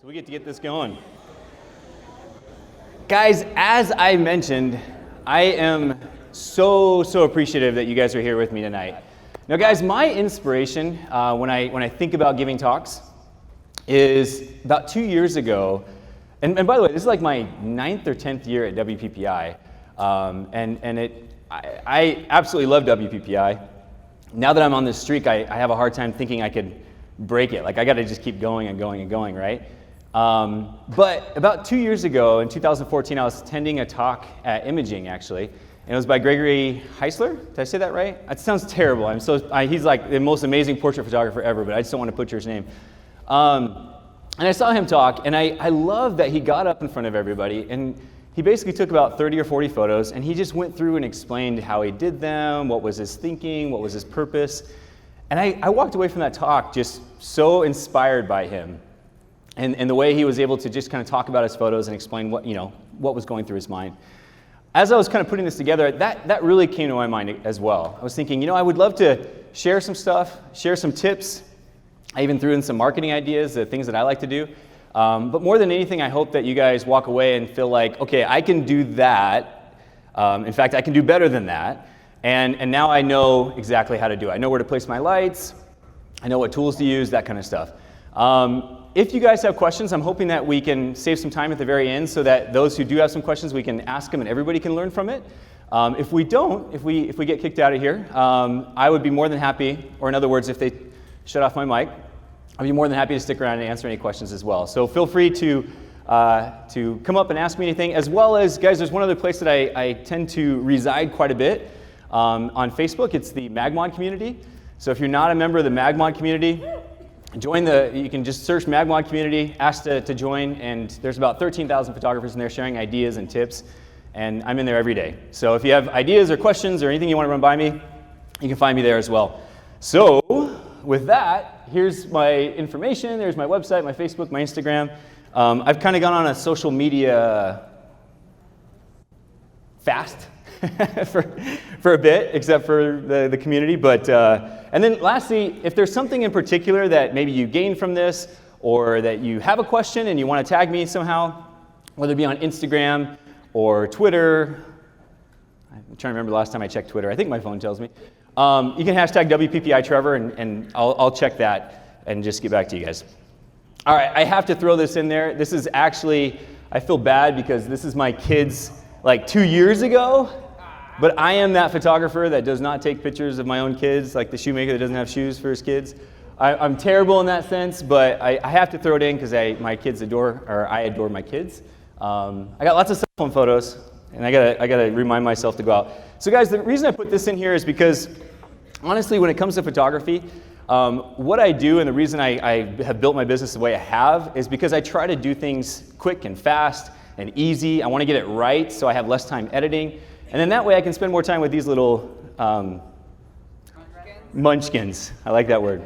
So we get to get this going. Guys, as I mentioned, I am so appreciative that you guys are here with me tonight. Now guys, my inspiration when I think about giving talks is about 2 years ago, and by the way, this is like my 9th or 10th year at WPPI, I absolutely love WPPI. Now that I'm on this streak, I have a hard time thinking I could break it. Like I gotta just keep going and going and going, right? But about 2 years ago, in 2014, I was attending a talk at Imaging, actually, and it was by Gregory Heisler. Did I say that right? That sounds terrible. He's like the most amazing portrait photographer ever, but I just don't want to butcher his name. And I saw him talk, and I love that he got up in front of everybody, and he basically took about 30 or 40 photos, and he just went through and explained how he did them, what was his thinking, what was his purpose. And I walked away from that talk just so inspired by him. And the way he was able to just kind of talk about his photos and explain what was going through his mind. As I was kind of putting this together, that really came to my mind as well. I was thinking, I would love to share some stuff, share some tips. I even threw in some marketing ideas, the things that I like to do. But more than anything, I hope that you guys walk away and feel like, okay, I can do that. In fact, I can do better than that. And now I know exactly how to do it. I know where to place my lights. I know what tools to use, that kind of stuff. If you guys have questions, I'm hoping that we can save some time at the very end so that those who do have some questions, we can ask them and everybody can learn from it. If we don't, if we get kicked out of here, I would be more than happy, or in other words, if they shut off my mic, I'd be more than happy to stick around and answer any questions as well. So feel free to come up and ask me anything, as well as, guys, there's one other place that I tend to reside quite a bit on Facebook. It's the MagMod community. So if you're not a member of the MagMod community, you can just search MagMod community, ask to join, and there's about 13,000 photographers in there sharing ideas and tips, and I'm in there every day. So if you have ideas or questions or anything you want to run by me, you can find me there as well. So with that, here's my information. There's my website, my Facebook, my Instagram. I've kind of gone on a social media fast for a bit, except for the community. But and then lastly, if there's something in particular that maybe you gained from this, or that you have a question and you want to tag me somehow, whether it be on Instagram or Twitter. I'm trying to remember the last time I checked Twitter. I think my phone tells me. You can hashtag WPPI Trevor, and I'll check that and just get back to you guys. All right, I have to throw this in there. This is actually, I feel bad because this is my kids like 2 years ago, but I am that photographer that does not take pictures of my own kids, like the shoemaker that doesn't have shoes for his kids. I'm terrible in that sense, but I have to throw it in because I adore my kids. I got lots of cell phone photos, and I gotta remind myself to go out. So guys, the reason I put this in here is because, honestly, when it comes to photography, what I do and the reason I have built my business the way I have is because I try to do things quick and fast and easy. I want to get it right so I have less time editing. And then that way I can spend more time with these little munchkins. I like that word.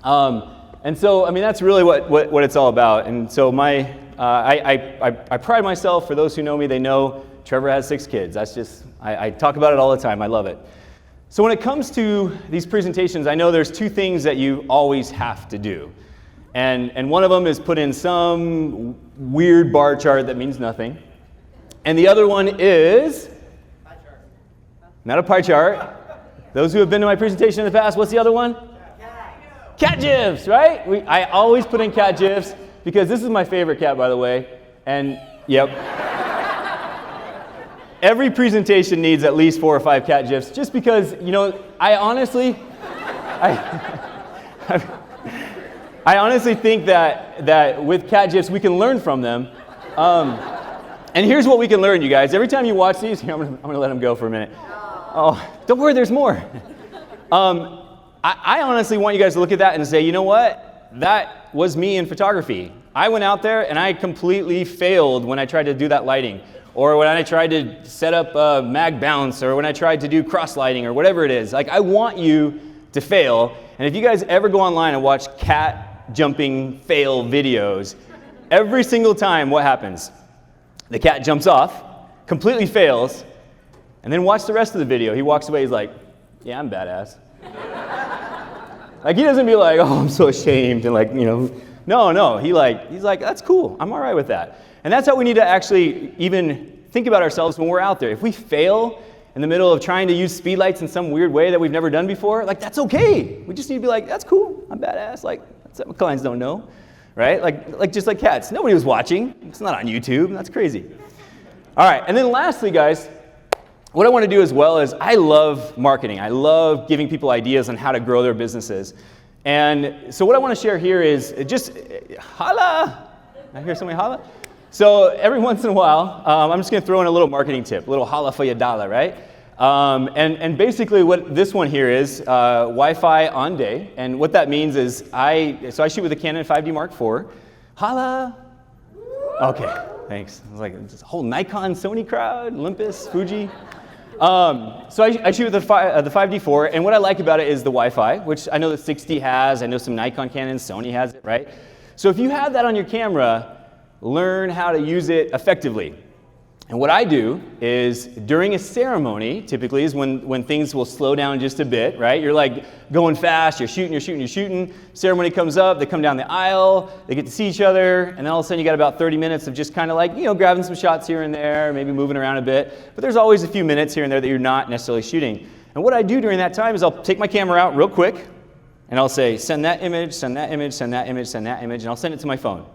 And so, I mean, that's really what it's all about. And so I pride myself, for those who know me, they know Trevor has 6 kids. That's just, I talk about it all the time. I love it. So when it comes to these presentations, I know there's 2 things that you always have to do. And one of them is put in some weird bar chart that means nothing. And the other one is pie chart. Not a pie chart. Those who have been to my presentation in the past, what's the other one? Cat GIFs, right? I always put in cat GIFs because this is my favorite cat, by the way. And yep. Every presentation needs at least 4 or 5 cat GIFs, just because, I honestly think that with cat GIFs we can learn from them. And here's what we can learn, you guys. Every time you watch these, here, I'm gonna let them go for a minute. Oh, don't worry, there's more. I honestly want you guys to look at that and say, you know what? That was me in photography. I went out there and I completely failed when I tried to do that lighting, or when I tried to set up a mag bounce, or when I tried to do cross lighting, or whatever it is. Like, I want you to fail. And if you guys ever go online and watch cat jumping fail videos, every single time, what happens? The cat jumps off, completely fails, and then watch the rest of the video. He walks away, he's like, yeah, I'm badass. Like, he doesn't be like, oh, I'm so ashamed, and like, No, he's like, that's cool. I'm all right with that. And that's how we need to actually even think about ourselves when we're out there. If we fail in the middle of trying to use speedlights in some weird way that we've never done before, like, that's okay. We just need to be like, that's cool. I'm badass. Like, that's what clients don't know, right? Like just like cats. Nobody was watching. It's not on YouTube. That's crazy. All right, and then lastly, guys, what I want to do as well is I love marketing. I love giving people ideas on how to grow their businesses. And so what I want to share here is just holla. I hear somebody holla. So every once in a while, I'm just going to throw in a little marketing tip, a little holla for your dollar, right? And basically what this one here is Wi-Fi on day. And what that means is I shoot with a Canon 5D Mark IV. Holla. Okay. Thanks. I was like, this whole Nikon, Sony crowd, Olympus, Fuji. So I shoot with the 5D4, and what I like about it is the Wi-Fi, which I know the 6D has. I know some Nikon Canons, Sony has it, right? So if you have that on your camera, learn how to use it effectively. And what I do is during a ceremony, typically is when things will slow down just a bit, right? You're like going fast, you're shooting. Ceremony comes up, they come down the aisle, they get to see each other, and then all of a sudden you got about 30 minutes of just kind of like, grabbing some shots here and there, maybe moving around a bit. But there's always a few minutes here and there that you're not necessarily shooting. And what I do during that time is I'll take my camera out real quick, and I'll say, send that image, send that image, send that image, send that image, and I'll send it to my phone.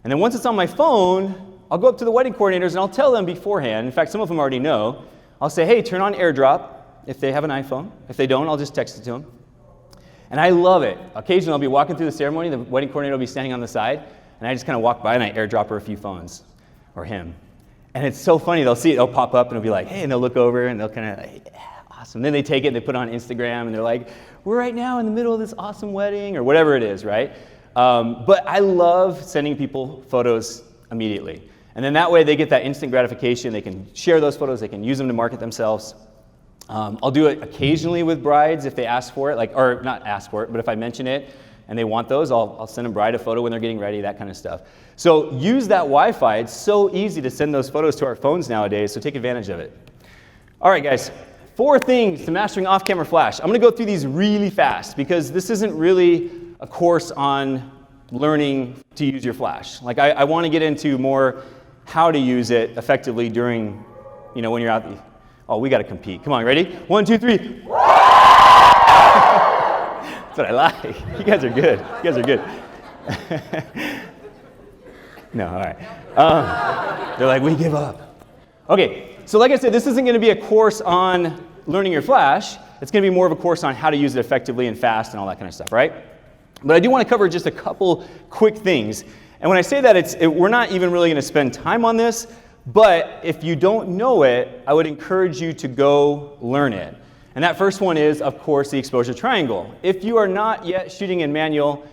And then once it's on my phone, I'll go up to the wedding coordinators and I'll tell them beforehand. In fact, some of them already know. I'll say, hey, turn on AirDrop if they have an iPhone. If they don't, I'll just text it to them. And I love it. Occasionally, I'll be walking through the ceremony, the wedding coordinator will be standing on the side, and I just kind of walk by and I AirDrop her a few phones, or him. And it's so funny. They'll see it, they'll pop up and it'll be like, hey, and they'll look over and they'll kind of like, yeah, awesome. Then they take it and they put it on Instagram and they're like, we're right now in the middle of this awesome wedding, or whatever it is, right? But I love sending people photos immediately. And then that way they get that instant gratification. They can share those photos. They can use them to market themselves. I'll do it occasionally with brides if they ask for it, or not ask for it, but if I mention it and they want those, I'll send a bride a photo when they're getting ready, that kind of stuff. So use that Wi-Fi. It's so easy to send those photos to our phones nowadays, so take advantage of it. All right, guys, 4 things to mastering off-camera flash. I'm going to go through these really fast because this isn't really a course on learning to use your flash. Like I want to get into more how to use it effectively during, when you're out. Oh, we got to compete. Come on, ready? 1, 2, 3. That's what I like. You guys are good. No, all right. They're like, we give up. Okay, so like I said, this isn't going to be a course on learning your flash. It's going to be more of a course on how to use it effectively and fast and all that kind of stuff, right? But I do want to cover just a couple quick things. And when I say that, we're not even really going to spend time on this, but if you don't know it, I would encourage you to go learn it. And that first one is, of course, the exposure triangle. If you are not yet shooting in manual,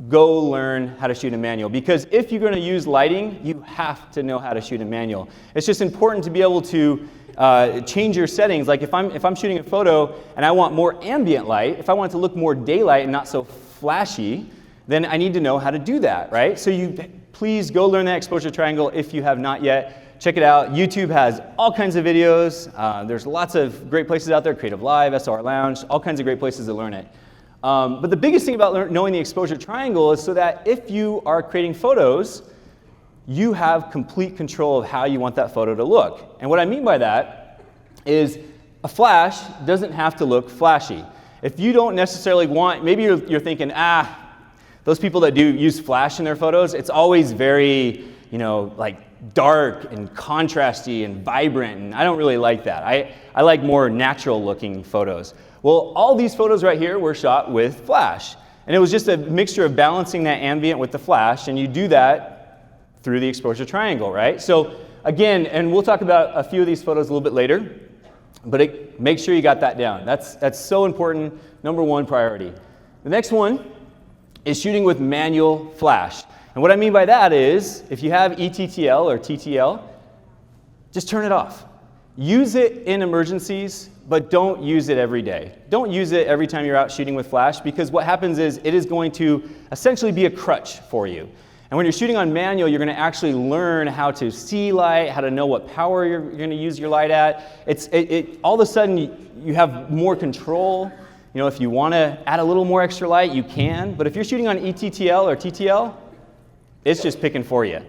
go learn how to shoot in manual. Because if you're going to use lighting, you have to know how to shoot in manual. It's just important to be able to change your settings. Like if I'm shooting a photo and I want more ambient light, if I want it to look more daylight and not so flashy, then I need to know how to do that, right? So please go learn that exposure triangle if you have not yet. Check it out. YouTube has all kinds of videos. There's lots of great places out there, Creative Live, SR Lounge, all kinds of great places to learn it. But the biggest thing about knowing the exposure triangle is so that if you are creating photos, you have complete control of how you want that photo to look. And what I mean by that is a flash doesn't have to look flashy. If you don't necessarily want, maybe you're thinking, those people that do use flash in their photos, it's always very, like dark and contrasty and vibrant, and I don't really like that. I like more natural looking photos. Well, all these photos right here were shot with flash, and it was just a mixture of balancing that ambient with the flash, and you do that through the exposure triangle, right? So again, and we'll talk about a few of these photos a little bit later, but make sure you got that down. That's so important, number 1 priority. The next one is shooting with manual flash. And what I mean by that is, if you have ETTL or TTL, just turn it off. Use it in emergencies, but don't use it every day. Don't use it every time you're out shooting with flash, because what happens is it is going to essentially be a crutch for you. And when you're shooting on manual, you're going to actually learn how to see light, how to know what power you're going to use your light at. All of a sudden, you have more control. You know, if you want to add a little more extra light, you can. But if you're shooting on ETTL or TTL, it's just picking for you.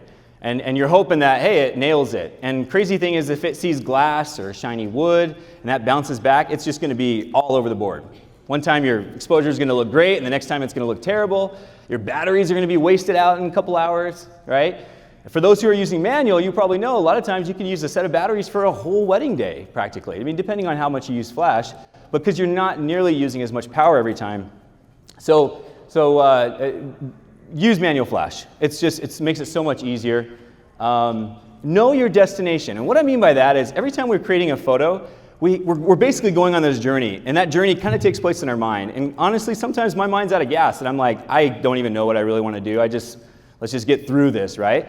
And you're hoping that, hey, it nails it. And crazy thing is, if it sees glass or shiny wood and that bounces back, it's just going to be all over the board. One time your exposure is going to look great, and the next time it's going to look terrible. Your batteries are going to be wasted out in a couple hours, right? For those who are using manual, you probably know a lot of times you can use a set of batteries for a whole wedding day, practically. I mean, depending on how much you use flash, because you're not nearly using as much power every time. So use manual flash. It makes it so much easier. Know your destination. And what I mean by that is every time we're creating a photo, we're basically going on this journey. And that journey kind of takes place in our mind. And honestly, sometimes my mind's out of gas. And I'm like, I don't even know what I really want to do. Let's just get through this, right?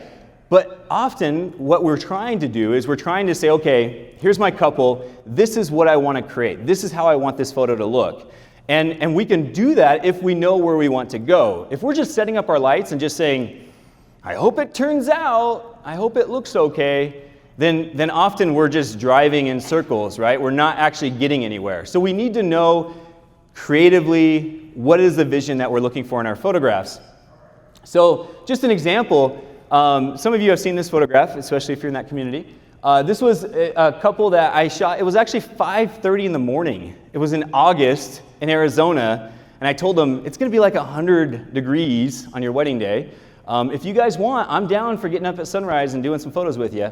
But often what we're trying to do is we're trying to say, okay, here's my couple. This is what I want to create. This is how I want this photo to look. And we can do that if we know where we want to go. If we're just setting up our lights and just saying, I hope it turns out, I hope it looks okay, then often we're just driving in circles, right? We're not actually getting anywhere. So we need to know creatively what is the vision that we're looking for in our photographs. So just an example, some of you have seen this photograph, especially if you're in that community. This was a couple that I shot. It was actually 5:30 in the morning. It was in August in Arizona, and I told them, it's going to be like 100 degrees on your wedding day. If you guys want, I'm down for getting up at sunrise and doing some photos with you.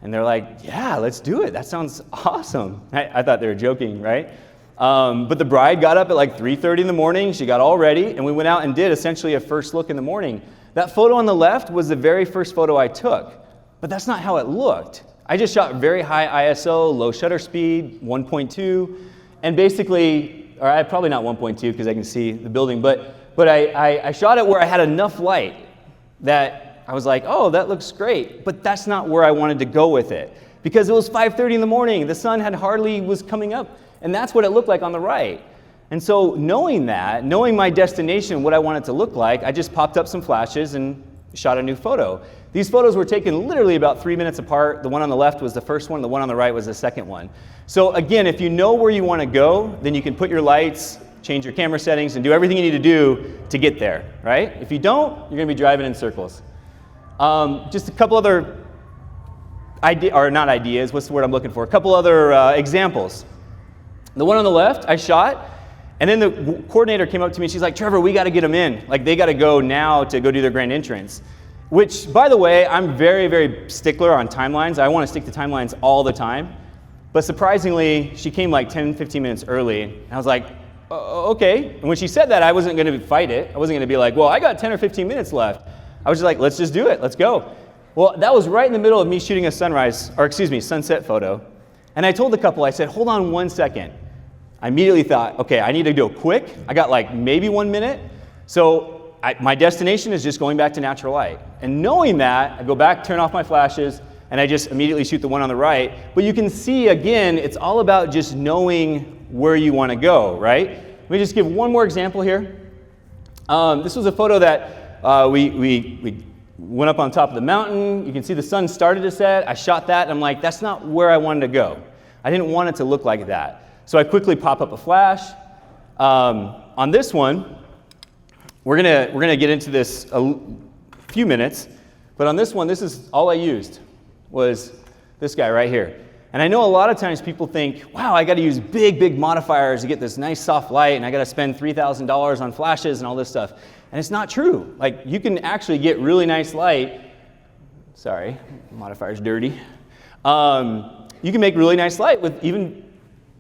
And they're like, yeah, let's do it. That sounds awesome. I thought they were joking, right? But the bride got up at like 3:30 in the morning. She got all ready, and we went out and did essentially a first look in the morning. That photo on the left was the very first photo I took, but that's not how it looked. I just shot very high ISO, low shutter speed, 1.2, and basically, or probably not 1.2 because I can see the building, but I shot it where I had enough light that I was like, oh, that looks great, but that's not where I wanted to go with it because it was 5:30 in the morning. The sun was coming up, and that's what it looked like on the right. And so knowing my destination, what I want it to look like, I just popped up some flashes and shot a new photo. These photos were taken literally about 3 minutes apart. The one on the left was the first one, the one on the right was the second one. So again, if you know where you want to go, then you can put your lights, change your camera settings, and do everything you need to do to get there, right? If you don't, you're going to be driving in circles. Just a couple other what's the word I'm looking for? A couple other examples. The one on the left, I shot, and then the coordinator came up to me, she's like, Trevor, we got to get them in. Like, they got to go now to go do their grand entrance. Which, by the way, I'm very, very stickler on timelines. I want to stick to timelines all the time. But surprisingly, she came like 10, 15 minutes early, and I was like, okay. And when she said that, I wasn't going to fight it. I wasn't going to be like, well, I got 10 or 15 minutes left. I was just like, let's just do it. Let's go. Well, that was right in the middle of me shooting a sunset photo. And I told the couple, I said, hold on 1 second. I immediately thought, okay, I need to go quick. I got like maybe 1 minute. So my destination is just going back to natural light. And knowing that, I go back, turn off my flashes, and I just immediately shoot the one on the right. But you can see, again, it's all about just knowing where you want to go, right? Let me just give one more example here. This was a photo that we went up on top of the mountain. You can see the sun started to set. I shot that, and I'm like, that's not where I wanted to go. I didn't want it to look like that. So I quickly pop up a flash. On this one, we're gonna get into this a few minutes, but on this one, this is all I used was this guy right here. And I know a lot of times people think, wow, I got to use big modifiers to get this nice soft light, and I got to spend $3,000 on flashes and all this stuff. And it's not true. Like, you can actually get really nice light. Sorry, modifier's dirty. You can make really nice light with even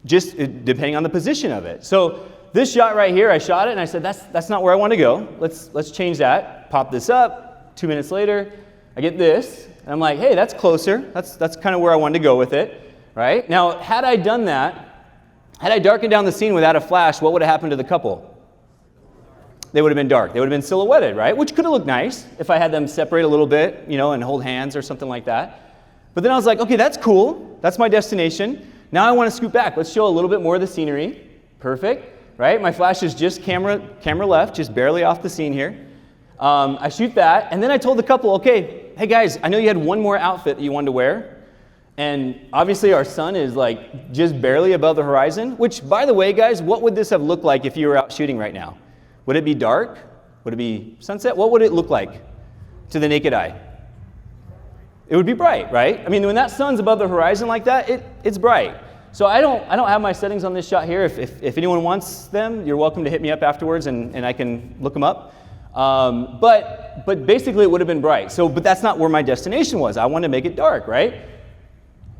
just depending on the position of it. So this shot right here, I shot it and I said, that's not where I want to go. Let's change that. Pop this up. 2 minutes later, I get this. And I'm like, hey, that's closer. That's kind of where I wanted to go with it, right? Now, had I done that, had I darkened down the scene without a flash, what would have happened to the couple? They would have been dark. They would have been silhouetted, right? Which could have looked nice if I had them separate a little bit, and hold hands or something like that. But then I was like, okay, that's cool. That's my destination. Now I want to scoot back. Let's show a little bit more of the scenery. Perfect, right? My flash is just camera left, just barely off the scene here. I shoot that, and then I told the couple, okay, hey guys, I know you had one more outfit that you wanted to wear. And obviously our sun is like just barely above the horizon, which, by the way, guys, what would this have looked like if you were out shooting right now? Would it be dark? Would it be sunset? What would it look like to the naked eye? It would be bright, right? I mean, when that sun's above the horizon like that, it's bright. So I don't have my settings on this shot here. If anyone wants them, you're welcome to hit me up afterwards and I can look them up. But basically it would have been bright. But that's not where my destination was. I wanted to make it dark, right?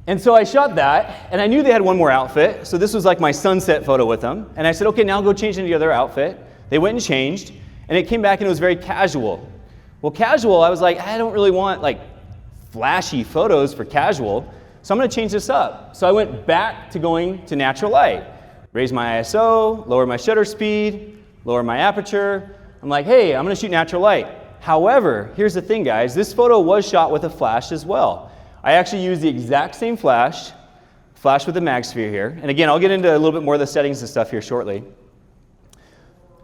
And so I shot that, and I knew they had one more outfit. So this was like my sunset photo with them. And I said, okay, now I'll go change into the other outfit. They went and changed, and it came back and it was very casual. Well, casual, I was like, I don't really want like flashy photos for casual. So I'm going to change this up. So I went back to going to natural light. Raise my ISO, lower my shutter speed, lower my aperture. I'm like, hey, I'm going to shoot natural light. However, here's the thing, guys. This photo was shot with a flash as well. I actually used the exact same flash with a mag sphere here. And again, I'll get into a little bit more of the settings and stuff here shortly.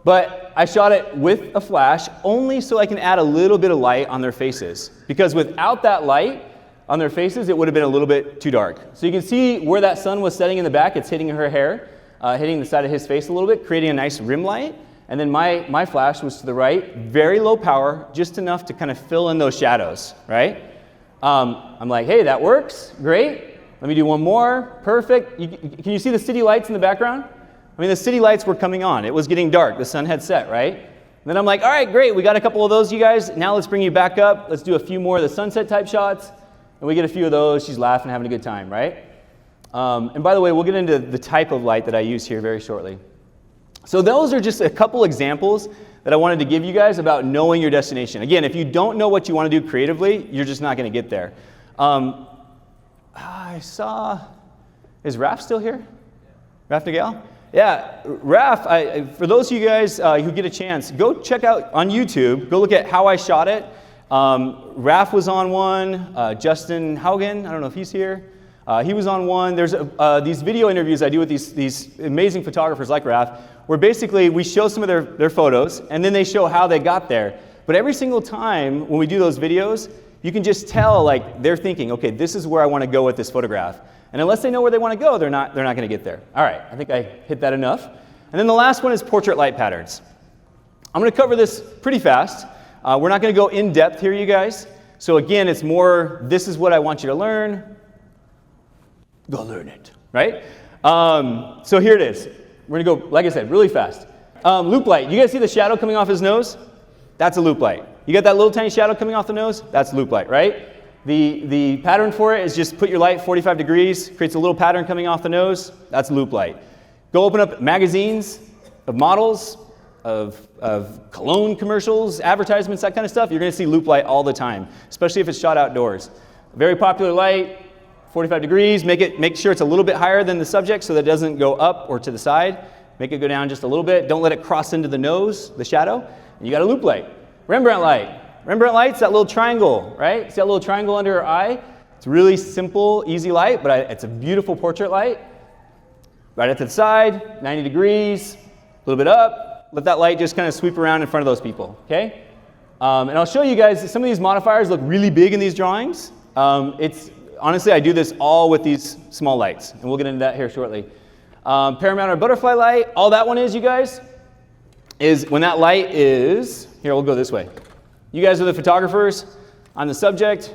But I shot it with a flash only so I can add a little bit of light on their faces. Because without that light on their faces, it would have been a little bit too dark. So you can see where that sun was setting in the back. It's hitting her hair, hitting the side of his face a little bit, creating a nice rim light. And then my flash was to the right, very low power, just enough to kind of fill in those shadows, right? I'm like, hey, that works, great. Let me do one more, perfect. Can you see the city lights in the background? I mean, the city lights were coming on. It was getting dark. The sun had set, right? And then I'm like, all right, great. We got a couple of those, you guys. Now let's bring you back up. Let's do a few more of the sunset type shots. And we get a few of those. She's laughing, having a good time, right? And by the way, we'll get into the type of light that I use here very shortly. So those are just a couple examples that I wanted to give you guys about knowing your destination. Again, if you don't know what you want to do creatively, you're just not going to get there. I saw, is Raph still here? Raph Nagel? Yeah, Raph, for those of you guys who get a chance, go check out on YouTube, go look at how I shot it. Raph was on one, Justin Haugen, I don't know if he's here. He was on one. There's these video interviews I do with these amazing photographers like Raph, where basically we show some of their photos, and then they show how they got there. But every single time when we do those videos, you can just tell like they're thinking, okay, this is where I want to go with this photograph. And unless they know where they want to go, they're not going to get there. All right, I think I hit that enough. And then the last one is portrait light patterns. I'm going to cover this pretty fast. We're not going to go in depth here, you guys. So again, it's more, this is what I want you to learn. Go learn it, right? So here it is. We're going to go, like I said, really fast. Loop light. You guys see the shadow coming off his nose? That's a loop light. You got that little tiny shadow coming off the nose? That's loop light, right? The pattern for it is just put your light 45 degrees, creates a little pattern coming off the nose. That's loop light. Go open up magazines of models, of cologne commercials, advertisements, that kind of stuff. You're going to see loop light all the time, especially if it's shot outdoors. Very popular light, 45 degrees. Make sure it's a little bit higher than the subject so that it doesn't go up or to the side. Make it go down just a little bit. Don't let it cross into the nose, the shadow. And you got a loop light. Rembrandt light. Rembrandt light's that little triangle, right? See that little triangle under her eye? It's really simple, easy light, but it's a beautiful portrait light. Right at the side, 90 degrees, a little bit up. Let that light just kind of sweep around in front of those people, okay? And I'll show you guys, some of these modifiers look really big in these drawings. Honestly, I do this all with these small lights, and we'll get into that here shortly. Paramount or butterfly light, all that one is, you guys, is when that light is, here, we'll go this way. You guys are the photographers. I'm the subject.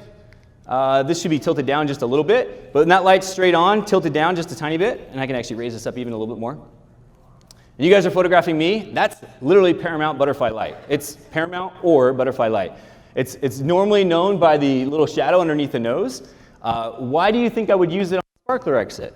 This should be tilted down just a little bit, but when that light's straight on, tilt it down just a tiny bit, and I can actually raise this up even a little bit more. And you guys are photographing me. That's literally Paramount butterfly light. It's Paramount or butterfly light. It's normally known by the little shadow underneath the nose. Why do you think I would use it on the sparkler exit?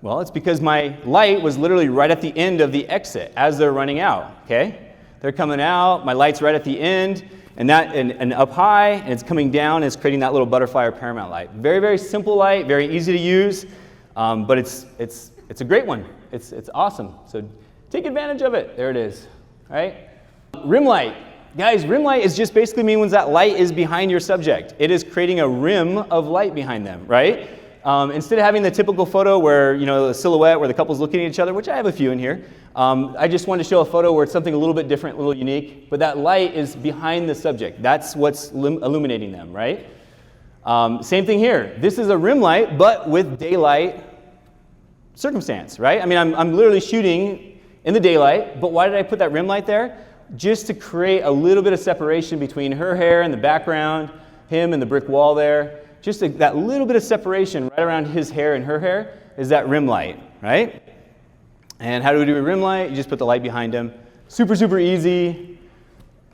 Well, it's because my light was literally right at the end of the exit as they're running out, okay? They're coming out, my light's right at the end, and up high, and it's coming down, and it's creating that little butterfly or Paramount light. Very, very simple light, very easy to use, but it's a great one. It's awesome. So take advantage of it. There it is, right? Rim light. Guys, rim light is just basically means that light is behind your subject. It is creating a rim of light behind them, right? Instead of having the typical photo where, you know, a silhouette where the couple's looking at each other, which I have a few in here, I just wanted to show a photo where it's something a little bit different, a little unique, but that light is behind the subject. That's what's illuminating them, right? Same thing here. This is a rim light, but with daylight circumstance, right? I mean, I'm literally shooting in the daylight, but why did I put that rim light there? Just to create a little bit of separation between her hair in the background, him and the brick wall there. Just that little bit of separation right around his hair and her hair is that rim light, right? And how do we do a rim light? You just put the light behind him. Super, super easy.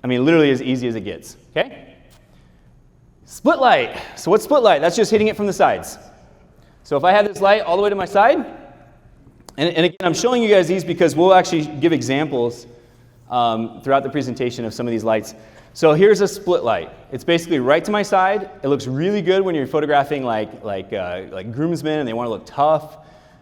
I mean, literally as easy as it gets, okay? Split light. So what's split light? That's just hitting it from the sides. So if I have this light all the way to my side, and again, I'm showing you guys these because we'll actually give examples throughout the presentation of some of these lights. So here's a split light. It's basically right to my side. It looks really good when you're photographing like groomsmen and they want to look tough.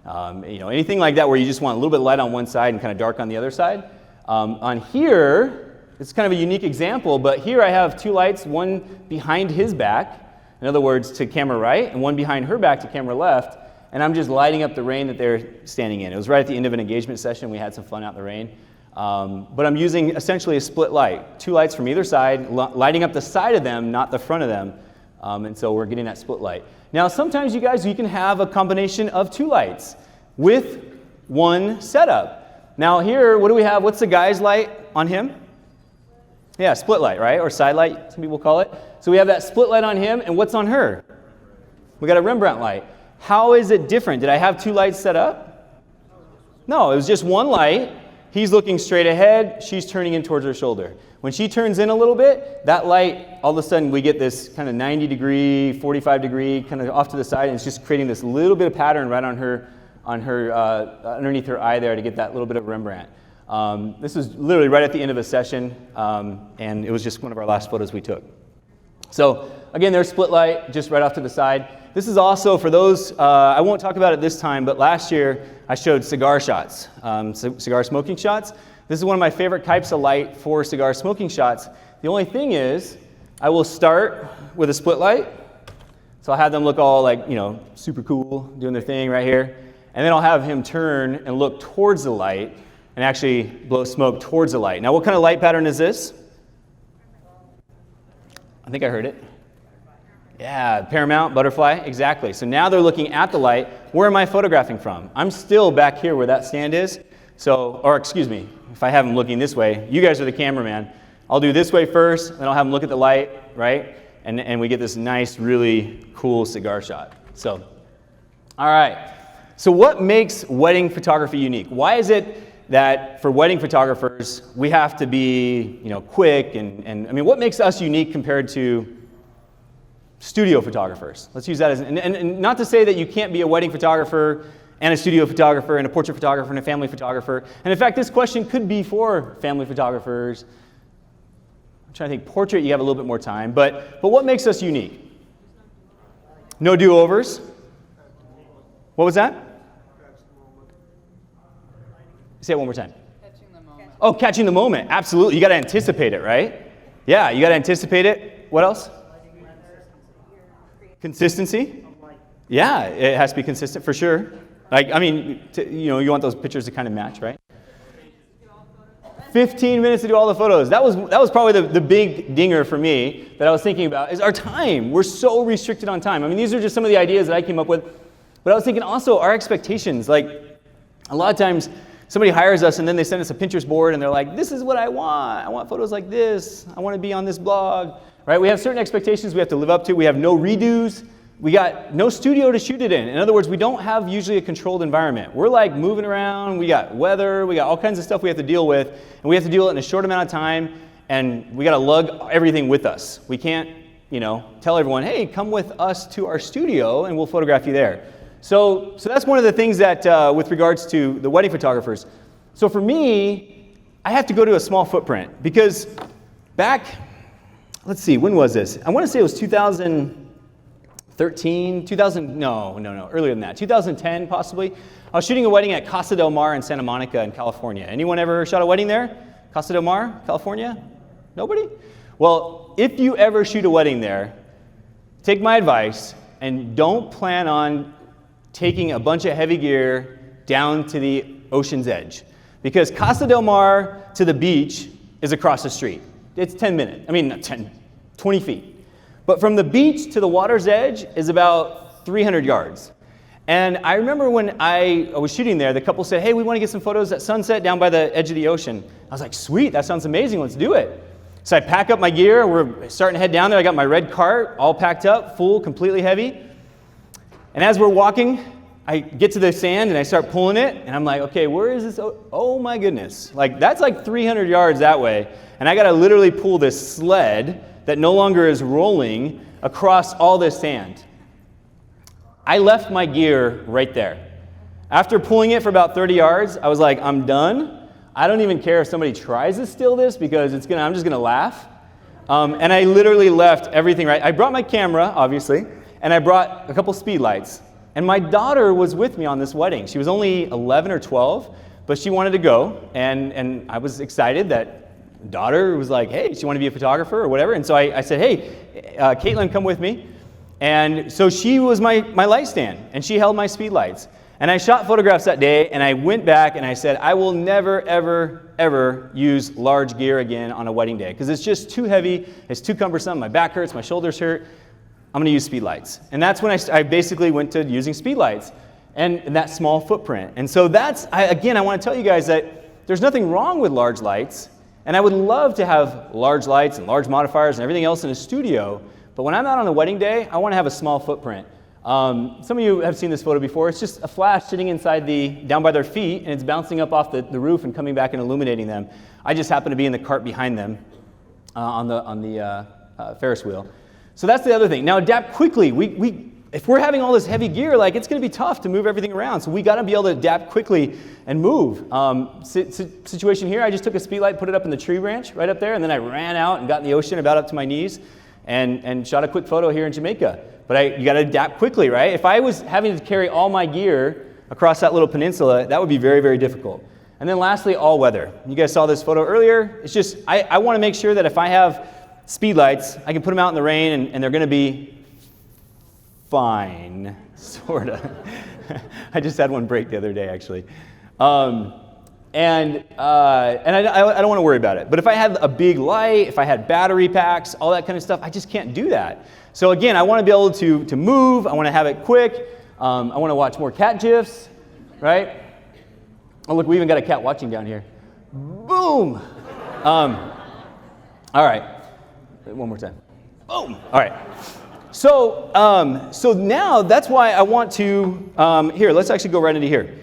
Anything like that where you just want a little bit of light on one side and kind of dark on the other side. On here, it's kind of a unique example, but here I have two lights, one behind his back, in other words, to camera right, and one behind her back to camera left, and I'm just lighting up the rain that they're standing in. It was right at the end of an engagement session. We had some fun out in the rain. But I'm using essentially a split light, two lights from either side, lighting up the side of them, not the front of them, and so we're getting that split light. Now, sometimes you can have a combination of two lights with one setup. Now here, what do we have? What's the guy's light on him? Yeah, split light, right? Or side light, some people call it. So we have that split light on him, and what's on her? We got a Rembrandt light. How is it different? Did I have two lights set up? No, it was just one light. He's looking straight ahead, she's turning in towards her shoulder. When she turns in a little bit, that light, all of a sudden we get this kind of 90 degree, 45 degree, kind of off to the side, and it's just creating this little bit of pattern right on her underneath her eye there to get that little bit of Rembrandt. This was literally right at the end of a session, and it was just one of our last photos we took. So again, there's split light, just right off to the side. This is also for those, I won't talk about it this time, but last year I showed cigar shots, cigar smoking shots. This is one of my favorite types of light for cigar smoking shots. The only thing is, I will start with a split light. So I'll have them look all like, super cool, doing their thing right here. And then I'll have him turn and look towards the light and actually blow smoke towards the light. Now, what kind of light pattern is this? I think I heard it. Yeah, Paramount, butterfly, exactly. So now they're looking at the light. Where am I photographing from? I'm still back here where that stand is. Or excuse me, if I have them looking this way, you guys are the cameraman. I'll do this way first, then I'll have them look at the light, right? And we get this nice, really cool cigar shot. So, all right. So what makes wedding photography unique? Why is it that for wedding photographers, we have to be, quick and I mean, what makes us unique compared to studio photographers? Let's use that as, and not to say that you can't be a wedding photographer and a studio photographer and a portrait photographer and a family photographer. And in fact, this question could be for family photographers. I'm trying to think, portrait, you have a little bit more time, but what makes us unique? No do-overs? What was that? Say it one more time. Catching the moment. Oh, catching the moment. Absolutely. You got to anticipate it, right? Yeah, you got to anticipate it. What else? Consistency? Yeah, it has to be consistent for sure. You want those pictures to kind of match, right? 15 minutes to do all the photos. That was probably the big dinger for me that I was thinking about is our time. We're so restricted on time. I mean, these are just some of the ideas that I came up with. But I was thinking also our expectations. Like a lot of times somebody hires us and then they send us a Pinterest board and they're like, this is what I want. I want photos like this. I want to be on this blog. Right? We have certain expectations we have to live up to. We have no redos. We got no studio to shoot it in. In other words, we don't have usually a controlled environment. We're like moving around. We got weather. We got all kinds of stuff we have to deal with. And we have to deal with it in a short amount of time. And we got to lug everything with us. We can't, tell everyone, hey, come with us to our studio and we'll photograph you there. So that's one of the things that, with regards to the wedding photographers. So for me, I have to go to a small footprint because back, let's see, when was this? I want to say it was 2013, earlier than that, 2010 possibly. I was shooting a wedding at Casa del Mar in Santa Monica in California. Anyone ever shot a wedding there? Casa del Mar, California? Nobody? Well, if you ever shoot a wedding there, take my advice and don't plan on taking a bunch of heavy gear down to the ocean's edge. Because Casa del Mar to the beach is across the street. It's 20 feet. But from the beach to the water's edge is about 300 yards. And I remember when I was shooting there, the couple said, hey, we want to get some photos at sunset down by the edge of the ocean. I was like, sweet, that sounds amazing, let's do it. So I pack up my gear, we're starting to head down there. I got my red cart all packed up, full, completely heavy. And as we're walking, I get to the sand and I start pulling it, and I'm like, okay, where is this? Oh my goodness. Like, that's like 300 yards that way. And I got to literally pull this sled that no longer is rolling across all this sand. I left my gear right there. After pulling it for about 30 yards, I was like, I'm done. I don't even care if somebody tries to steal this because I'm just gonna laugh. And I literally left everything right. I brought my camera, obviously, and I brought a couple speed lights. And my daughter was with me on this wedding. She was only 11 or 12, but she wanted to go, and I was excited that daughter was like, hey, she wanted to be a photographer or whatever. And so I said, hey, Caitlin, come with me. And so she was my light stand, and she held my speed lights. And I shot photographs that day, and I went back and I said, I will never, ever, ever use large gear again on a wedding day because it's just too heavy, it's too cumbersome, my back hurts, my shoulders hurt. I'm going to use speed lights. And that's when I basically went to using speed lights and that small footprint. And so again, I want to tell you guys that there's nothing wrong with large lights, and I would love to have large lights and large modifiers and everything else in a studio. But when I'm out on a wedding day, I want to have a small footprint. Some of you have seen this photo before. It's just a flash sitting inside down by their feet, and it's bouncing up off the roof and coming back and illuminating them. I just happen to be in the cart behind them on the Ferris wheel. So that's the other thing. Now adapt quickly. If we're having all this heavy gear, like, it's going to be tough to move everything around. So we got to be able to adapt quickly and move. Situation here, I just took a speed light, put it up in the tree branch right up there, and then I ran out and got in the ocean about up to my knees. And shot a quick photo here in Jamaica. But you got to adapt quickly, right? If I was having to carry all my gear across that little peninsula, that would be very, very difficult. And then lastly, all weather. You guys saw this photo earlier. It's just, I want to make sure that if I have speed lights, I can put them out in the rain and they're going to be fine, sort of. I just had one break the other day, actually. And I don't want to worry about it. But if I had a big light, if I had battery packs, all that kind of stuff, I just can't do that. So again, I want to be able to move. I want to have it quick. I want to watch more cat GIFs, right? Oh, look, we even got a cat watching down here. Boom! All right. One more time. Boom! All right. So now that's why I want to, here, let's actually go right into here.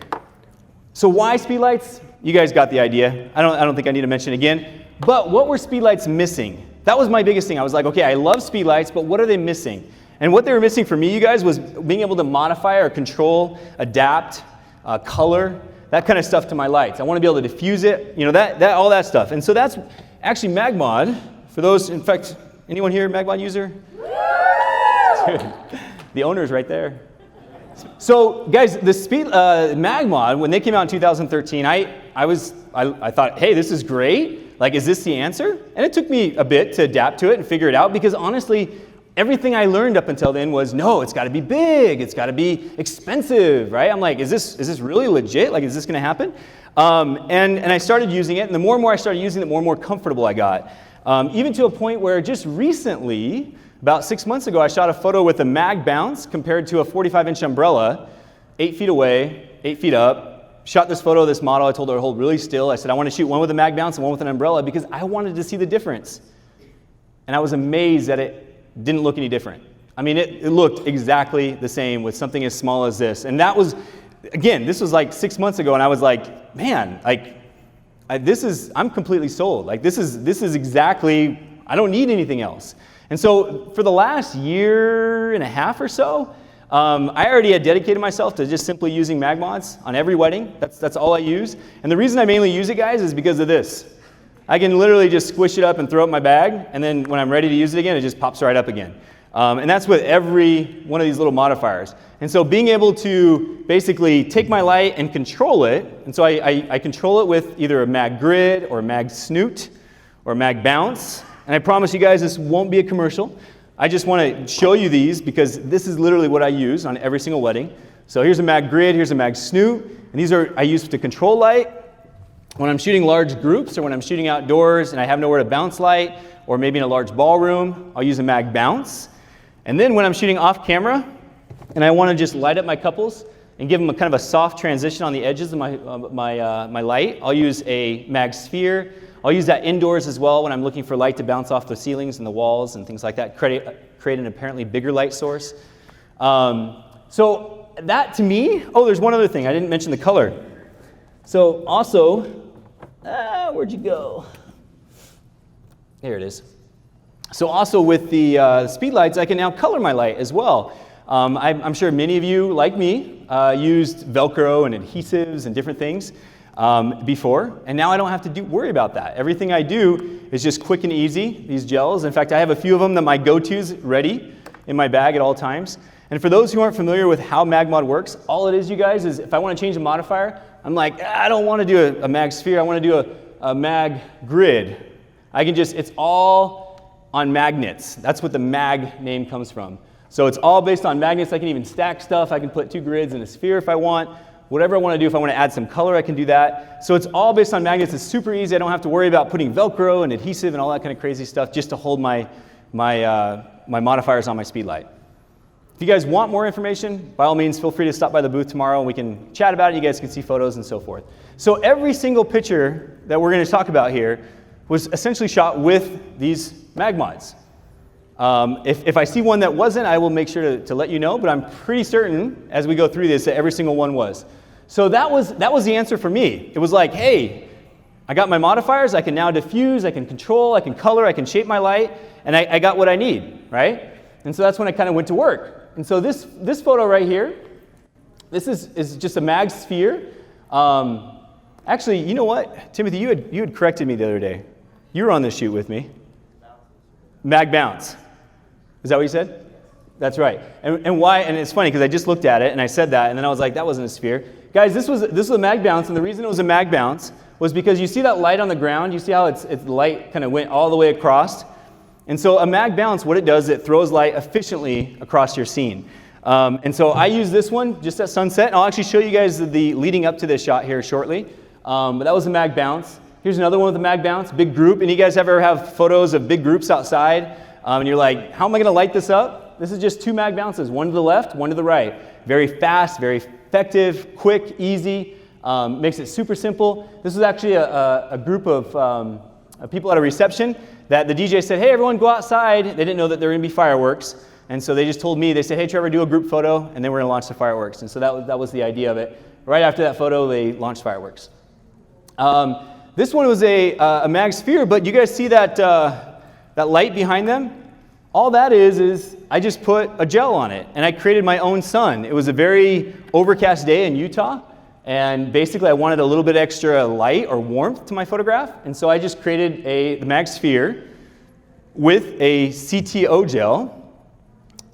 So why speedlights? You guys got the idea. I don't think I need to mention it again. But what were speedlights missing? That was my biggest thing. I was like, okay, I love speedlights, but what are they missing? And what they were missing for me, you guys, was being able to modify or control, adapt, color, that kind of stuff to my lights. I want to be able to diffuse it, all that stuff. And so that's actually MagMod. For those, in fact, anyone here MagMod user? The owner's right there. So, guys, the MagMod, when they came out in 2013, I thought, hey, this is great. Like, is this the answer? And it took me a bit to adapt to it and figure it out because honestly, everything I learned up until then was, no, it's got to be big, it's got to be expensive, right? I'm like, is this really legit? Like, is this going to happen? And I started using it, and the more and more I started using it, the more and more comfortable I got. Even to a point where just recently, about 6 months ago, I shot a photo with a mag bounce compared to a 45-inch umbrella, 8 feet away, 8 feet up. Shot this photo of this model. I told her to hold really still. I said, I want to shoot one with a mag bounce and one with an umbrella because I wanted to see the difference. And I was amazed that it didn't look any different. I mean, it looked exactly the same with something as small as this. And that was, again, this was like 6 months ago, and I was like, man, like, I'm completely sold. Like, this is exactly, I don't need anything else. And so for the last year and a half or so, I already had dedicated myself to just simply using MagMods on every wedding. That's all I use. And the reason I mainly use it, guys, is because of this. I can literally just squish it up and throw it in my bag, and then when I'm ready to use it again, it just pops right up again. And that's with every one of these little modifiers. And so being able to basically take my light and control it, and so I control it with either a mag grid or a mag snoot or a mag bounce. And I promise you guys this won't be a commercial. I just want to show you these because this is literally what I use on every single wedding. So here's a mag grid, here's a mag snoot, and these are I use to control light. When I'm shooting large groups or when I'm shooting outdoors and I have nowhere to bounce light, or maybe in a large ballroom, I'll use a mag bounce. And then when I'm shooting off camera and I want to just light up my couples and give them a kind of a soft transition on the edges of my light, I'll use a mag sphere. I'll use that indoors as well when I'm looking for light to bounce off the ceilings and the walls and things like that, create an apparently bigger light source. So that to me, oh, there's one other thing. I didn't mention the color. So also, where'd you go? Here it is. So also with the Speedlights, I can now color my light as well. I'm sure many of you, like me, used Velcro and adhesives and different things before, and now I don't have to worry about that. Everything I do is just quick and easy, these gels. In fact, I have a few of them that my go-tos ready in my bag at all times. And for those who aren't familiar with how MagMod works, all it is, you guys, is if I want to change a modifier, I'm like, I don't want to do a mag sphere, I want to do a mag grid. I can just, it's all on magnets. That's what the mag name comes from. So it's all based on magnets. I can even stack stuff. I can put 2 grids in a sphere if I want. Whatever I want to do, if I want to add some color, I can do that. So it's all based on magnets. It's super easy. I don't have to worry about putting Velcro and adhesive and all that kind of crazy stuff just to hold my modifiers on my Speedlight. If you guys want more information, by all means, feel free to stop by the booth tomorrow and we can chat about it. You guys can see photos and so forth. So every single picture that we're going to talk about here was essentially shot with these MagMods. If I see one that wasn't, I will make sure to let you know, but I'm pretty certain as we go through this that every single one was. So that was the answer for me. It was like, hey, I got my modifiers, I can now diffuse, I can control, I can color, I can shape my light, and I got what I need, right? And so that's when I kind of went to work. And so this photo right here, this is just a mag sphere. Actually, you know what? Timothy, you had corrected me the other day. You were on this shoot with me. Mag bounce. Is that what you said? That's right. And why? And it's funny because I just looked at it and I said that, and then I was like, that wasn't a sphere. Guys, this was a mag bounce, and the reason it was a mag bounce was because you see that light on the ground. You see how its light kind of went all the way across. And so a mag bounce, what it does, it throws light efficiently across your scene. And so I use this one just at sunset. And I'll actually show you guys the leading up to this shot here shortly. But that was a mag bounce. Here's another one with a mag bounce, big group. And you guys ever have photos of big groups outside? And you're like, how am I going to light this up? This is just 2 mag bounces, one to the left, one to the right. Very fast, very effective, quick, easy. Makes it super simple. This was actually a group of people at a reception that the DJ said, hey, everyone go outside. They didn't know that there were going to be fireworks. And so they just told me, they said, hey, Trevor, do a group photo, and then we're going to launch the fireworks. And so that was the idea of it. Right after that photo, they launched fireworks. This one was a mag sphere, but you guys see that light behind them? All that is I just put a gel on it, and I created my own sun. It was a very overcast day in Utah, and basically I wanted a little bit extra light or warmth to my photograph, and so I just created the mag sphere with a CTO gel,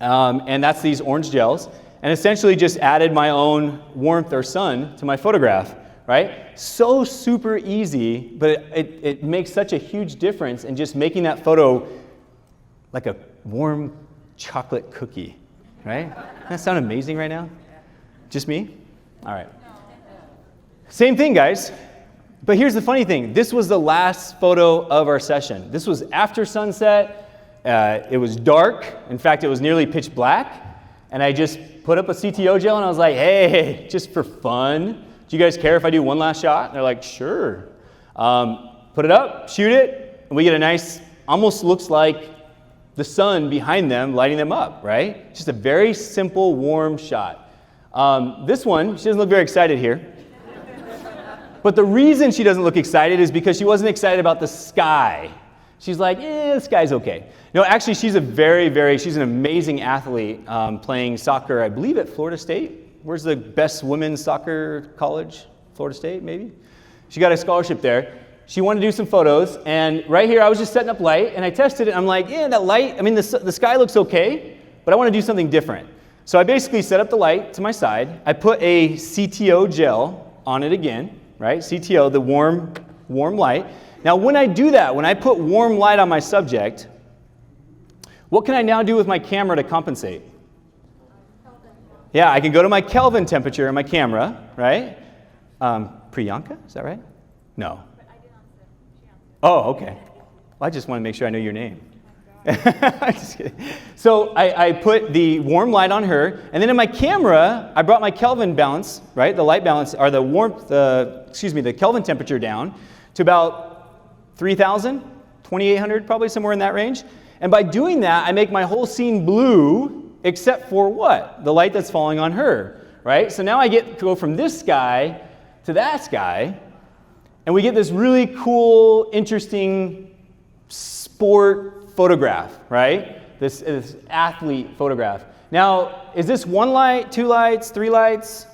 and that's these orange gels, and essentially just added my own warmth or sun to my photograph. Right? So super easy, but it makes such a huge difference in just making that photo like a warm chocolate cookie, right? Doesn't that sound amazing right now? Just me? All right. Same thing, guys. But here's the funny thing. This was the last photo of our session. This was after sunset. It was dark. In fact, it was nearly pitch black. And I just put up a CTO gel, and I was like, hey, just for fun, do you guys care if I do one last shot? And they're like, sure. Put it up, shoot it, and we get a nice, almost looks like the sun behind them lighting them up, right? Just a very simple, warm shot. This one, she doesn't look very excited here. But the reason she doesn't look excited is because she wasn't excited about the sky. She's like, the sky's okay. No, actually, she's she's an amazing athlete playing soccer, I believe at Florida State. Where's the best women's soccer college? Florida State, maybe? She got a scholarship there. She wanted to do some photos, and right here I was just setting up light, and I tested it. I'm like, that light, I mean, the sky looks okay, but I want to do something different. So I basically set up the light to my side. I put a CTO gel on it again, right? CTO, the warm light. Now, when I do that, when I put warm light on my subject, what can I now do with my camera to compensate? Yeah, I can go to my Kelvin temperature in my camera, right? Priyanka, is that right? No. But I did answer. She answered. Oh, okay. Well, I just want to make sure I know your name. Just kidding. So I put the warm light on her, and then in my camera, I brought my Kelvin balance, right? The light balance, or the warmth, the Kelvin temperature down to about 3,000, 2,800, probably somewhere in that range. And by doing that, I make my whole scene blue, except for what? The light that's falling on her, right? So now I get to go from this sky to that sky, and we get this really cool, interesting sport photograph, right? This athlete photograph. Now, is this one light, two lights, three lights?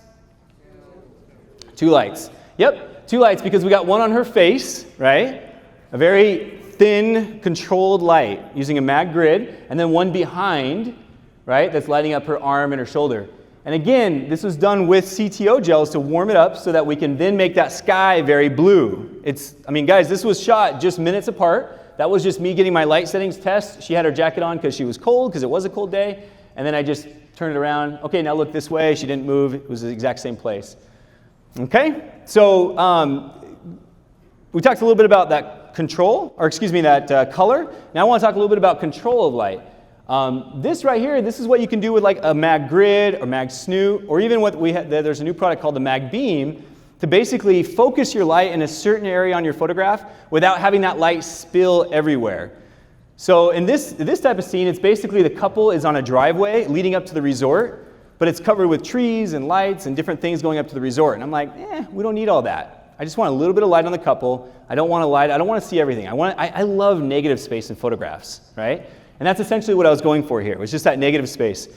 Two lights. Yep, two lights because we got one on her face, right? A very thin, controlled light using a mag grid, and then one behind, right, that's lighting up her arm and her shoulder. And again, this was done with CTO gels to warm it up so that we can then make that sky very blue. Guys, this was shot just minutes apart. That was just me getting my light settings test. She had her jacket on because she was cold, because it was a cold day. And then I just turned it around. Okay, now look this way. She didn't move. It was the exact same place. Okay, so we talked a little bit about that control, that color. Now I want to talk a little bit about control of light. This right here, this is what you can do with like a mag grid or mag snoot, or even what we had. There's a new product called the mag beam, to basically focus your light in a certain area on your photograph without having that light spill everywhere. So in this type of scene, it's basically the couple is on a driveway leading up to the resort, but it's covered with trees and lights and different things going up to the resort. And I'm like, we don't need all that. I just want a little bit of light on the couple. I don't want to see everything. I love negative space in photographs, right? And that's essentially what I was going for here. It was just that negative space.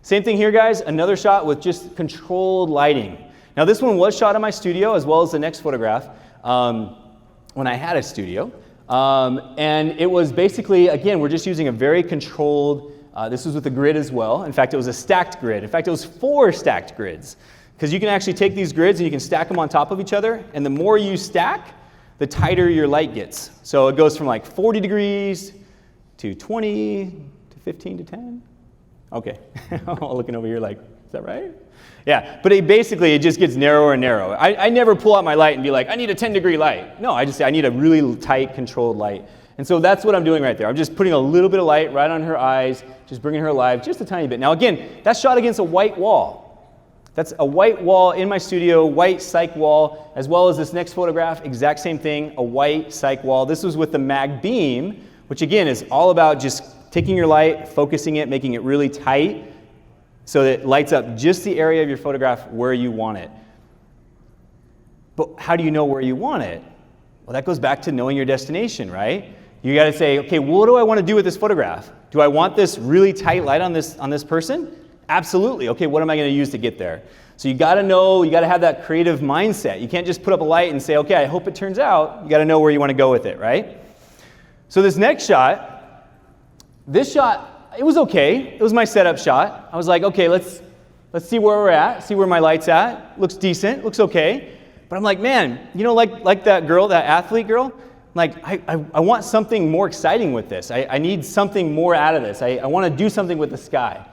Same thing here, guys. Another shot with just controlled lighting. Now this one was shot in my studio as well as the next photograph when I had a studio. And it was basically, again, we're just using a very controlled, this was with a grid as well. In fact, it was a stacked grid. In fact, it was 4 stacked grids. Because you can actually take these grids and you can stack them on top of each other. And the more you stack, the tighter your light gets. So it goes from like 40 degrees to 20 to 15 to 10. Okay, I'm all looking over here like, is that right? Yeah, but it just gets narrower and narrower. I never pull out my light and be like, I need a 10-degree light. No, I just say I need a really tight, controlled light. And so that's what I'm doing right there. I'm just putting a little bit of light right on her eyes, just bringing her alive just a tiny bit. Now again, that's shot against a white wall. That's a white wall in my studio, white cyc wall, as well as this next photograph, exact same thing, a white cyc wall. This was with the mag beam, which again is all about just taking your light, focusing it, making it really tight, so that it lights up just the area of your photograph where you want it. But how do you know where you want it? Well, that goes back to knowing your destination, right? You got to say, okay, what do I want to do with this photograph? Do I want this really tight light on this person? Absolutely. Okay, what am I going to use to get there? So you got to know, you got to have that creative mindset. You can't just put up a light and say, okay, I hope it turns out. You got to know where you want to go with it, right? So this next shot, it was okay. It was my setup shot. I was like, okay, let's see where we're at, see where my light's at. Looks decent, looks okay. But I'm like, man, like that girl, that athlete girl, like I want something more exciting with this. I need something more out of this. I want to do something with the sky.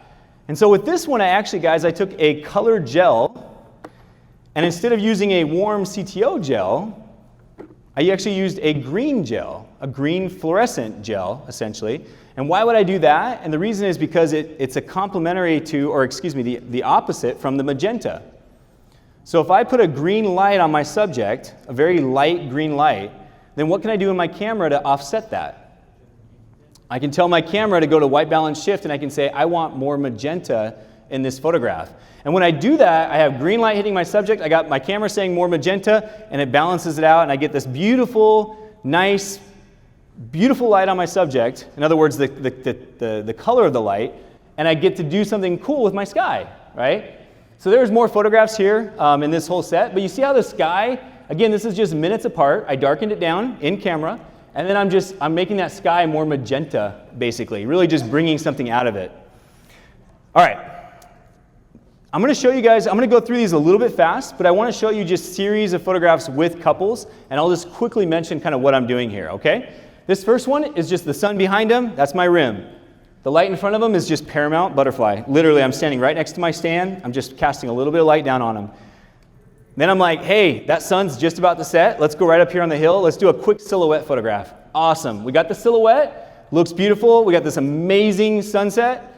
And so with this one, I took a colored gel, and instead of using a warm CTO gel, I actually used a green gel, a green fluorescent gel, essentially. And why would I do that? And the reason is because it's a complementary to, or excuse me, the opposite from the magenta. So if I put a green light on my subject, a very light green light, then what can I do in my camera to offset that? I can tell my camera to go to white balance shift, and I can say, I want more magenta in this photograph. And when I do that, I have green light hitting my subject, I got my camera saying more magenta, and it balances it out, and I get this beautiful, nice, beautiful light on my subject. In other words, the color of the light, and I get to do something cool with my sky, right? So there's more photographs here in this whole set, but you see how the sky, again, this is just minutes apart. I darkened it down in camera, and then I'm making that sky more magenta, basically, really just bringing something out of it. All right. I'm going to show you guys, I'm going to go through these a little bit fast, but I want to show you just series of photographs with couples, and I'll just quickly mention kind of what I'm doing here, okay? This first one is just the sun behind him. That's my rim. The light in front of him is just Paramount Butterfly. Literally, I'm standing right next to my stand. I'm just casting a little bit of light down on him. Then I'm like, hey, that sun's just about to set. Let's go right up here on the hill. Let's do a quick silhouette photograph. Awesome. We got the silhouette. Looks beautiful. We got this amazing sunset.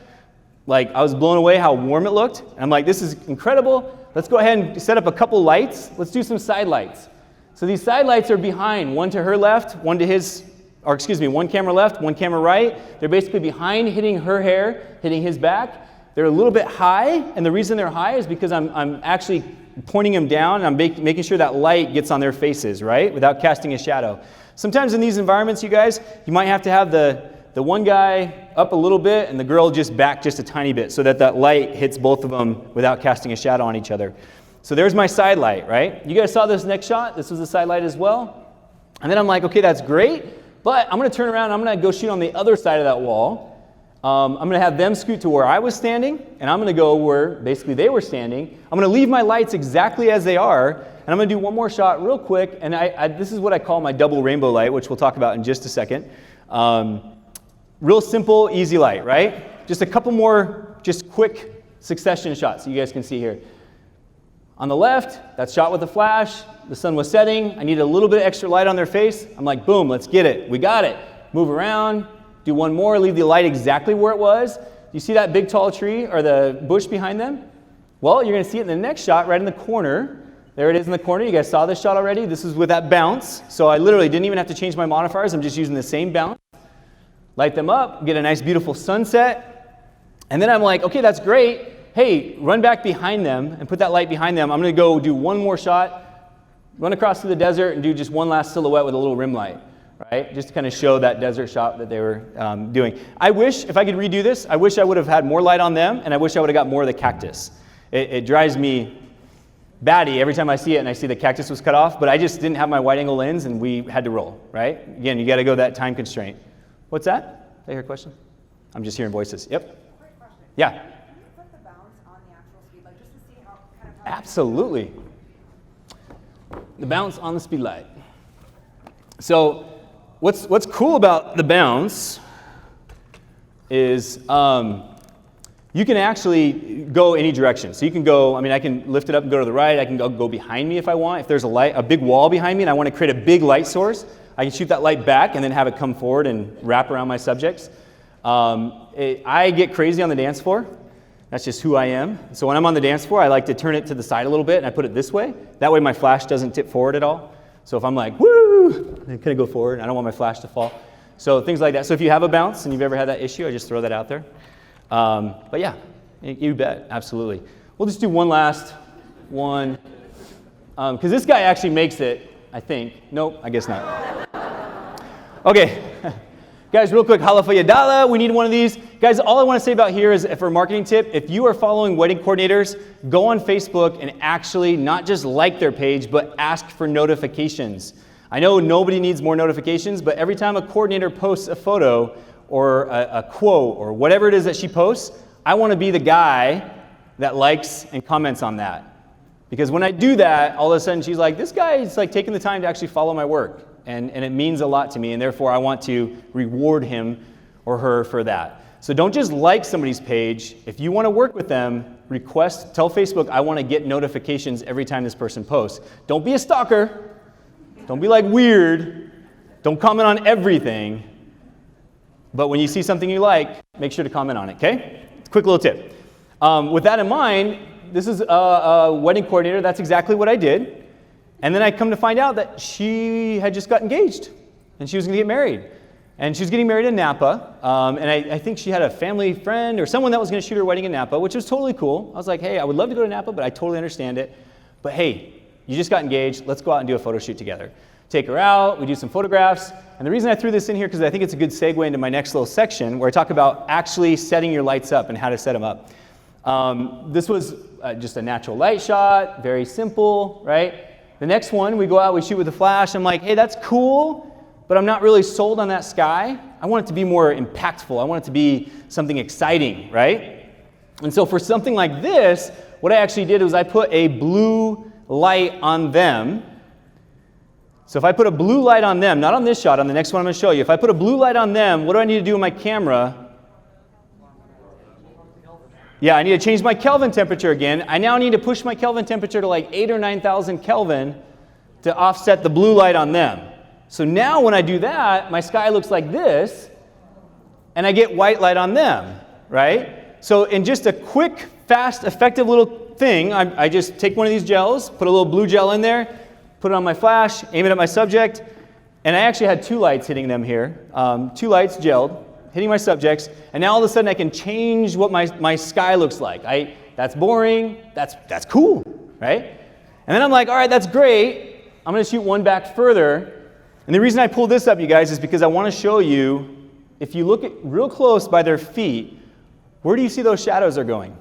Like, I was blown away how warm it looked. And I'm like, this is incredible. Let's go ahead and set up a couple lights. Let's do some side lights. So these side lights are behind, one to her left, one to his, or excuse me, one camera left, one camera right. They're basically behind, hitting her hair, hitting his back. They're a little bit high, and the reason they're high is because I'm actually pointing them down, and I'm making sure that light gets on their faces, right, without casting a shadow. Sometimes in these environments, you guys, you might have to have the one guy up a little bit and the girl just back just a tiny bit so that that light hits both of them without casting a shadow on each other. So there's my side light, right? You guys saw this next shot. This was the side light as well. And then I'm like, okay, that's great, but I'm going to turn around and I'm going to go shoot on the other side of that wall. I'm going to have them scoot to where I was standing, and I'm going to go where basically they were standing. I'm going to leave my lights exactly as they are, and I'm going to do one more shot real quick, and this is what I call my double rainbow light, which we'll talk about in just a second. Real simple, easy light, right? Just a couple more just quick succession shots so you guys can see here. On the left, that's shot with a flash. The sun was setting. I needed a little bit of extra light on their face. I'm like, boom, let's get it. We got it. Move around. Do one more, leave the light exactly where it was. You see that big tall tree or the bush behind them? Well, you're going to see it in the next shot right in the corner. There it is in the corner. You guys saw this shot already. This is with that bounce. So I literally didn't even have to change my modifiers. I'm just using the same bounce. Light them up, get a nice beautiful sunset. And then I'm like, okay, that's great. Hey, run back behind them and put that light behind them. I'm going to go do one more shot, run across to the desert and do just one last silhouette with a little rim light. Right? Just to kind of show that desert shot that they were doing. I wish, if I could redo this, I wish I would have had more light on them, and I wish I would have got more of the cactus. It drives me batty every time I see it and I see the cactus was cut off, but I just didn't have my wide angle lens and we had to roll, right? Again, you got to go that time constraint. What's that? Did I hear a question? I'm just hearing voices. Yep. Quick question. Yeah. Can you put the bounce on the actual speed light just to see how Absolutely. The bounce on the speed light. So what's cool about the bounce is you can actually go any direction. So you can go, I can lift it up and go to the right. I can go behind me if I want. If there's a big wall behind me and I want to create a big light source, I can shoot that light back and then have it come forward and wrap around my subjects. I get crazy on the dance floor. That's just who I am. So when I'm on the dance floor, I like to turn it to the side a little bit and I put it this way. That way my flash doesn't tip forward at all. So if I'm like, woo, I kind of go forward. I don't want my flash to fall. So things like that. So if you have a bounce and you've ever had that issue, I just throw that out there. But yeah, you bet, absolutely. We'll just do one last one. Because this guy actually makes it, I think. Nope, I guess not. Okay. Guys, real quick, holla for Yadala. We need one of these. Guys, all I want to say about here is for a marketing tip, if you are following wedding coordinators, go on Facebook and actually not just like their page, but ask for notifications. I know nobody needs more notifications, but every time a coordinator posts a photo or a quote or whatever it is that she posts, I want to be the guy that likes and comments on that. Because when I do that, all of a sudden she's like, this guy is like taking the time to actually follow my work. And it means a lot to me, and therefore I want to reward him or her for that. So don't just like somebody's page. If you want to work with them, tell Facebook, I want to get notifications every time this person posts. Don't be a stalker. Don't be like weird. Don't comment on everything. But when you see something you like, make sure to comment on it, okay? Quick little tip. With that in mind, this is a wedding coordinator. That's exactly what I did. And then I come to find out that she had just got engaged and she was going to get married. And she was getting married in Napa. And I think she had a family friend or someone that was going to shoot her wedding in Napa, which was totally cool. I was like, hey, I would love to go to Napa, but I totally understand it. But hey, you just got engaged. Let's go out and do a photo shoot together. Take her out. We do some photographs. And the reason I threw this in here because I think it's a good segue into my next little section where I talk about actually setting your lights up and how to set them up. This was just a natural light shot, very simple, right? The next one, we go out, we shoot with a flash. I'm like, hey, that's cool, but I'm not really sold on that sky. I want it to be more impactful. I want it to be something exciting, right? And so for something like this, what I actually did was I put a blue light on them. So if I put a blue light on them, not on this shot, on the next one I'm going to show you. If I put a blue light on them, what do I need to do with my camera? Yeah, I need to change my Kelvin temperature again. I now need to push my Kelvin temperature to like 8,000 or 9,000 Kelvin to offset the blue light on them. So now when I do that, my sky looks like this, and I get white light on them, right? So in just a quick, fast, effective little thing, I just take one of these gels, put a little blue gel in there, put it on my flash, aim it at my subject, and I actually had 2 lights hitting them here. 2 lights gelled, hitting my subjects, and now all of a sudden I can change what my sky looks like. That's boring, that's cool, right? And then I'm like, all right, that's great. I'm going to shoot one back further. And the reason I pulled this up, you guys, is because I want to show you, if you look at real close by their feet, where do you see those shadows are going?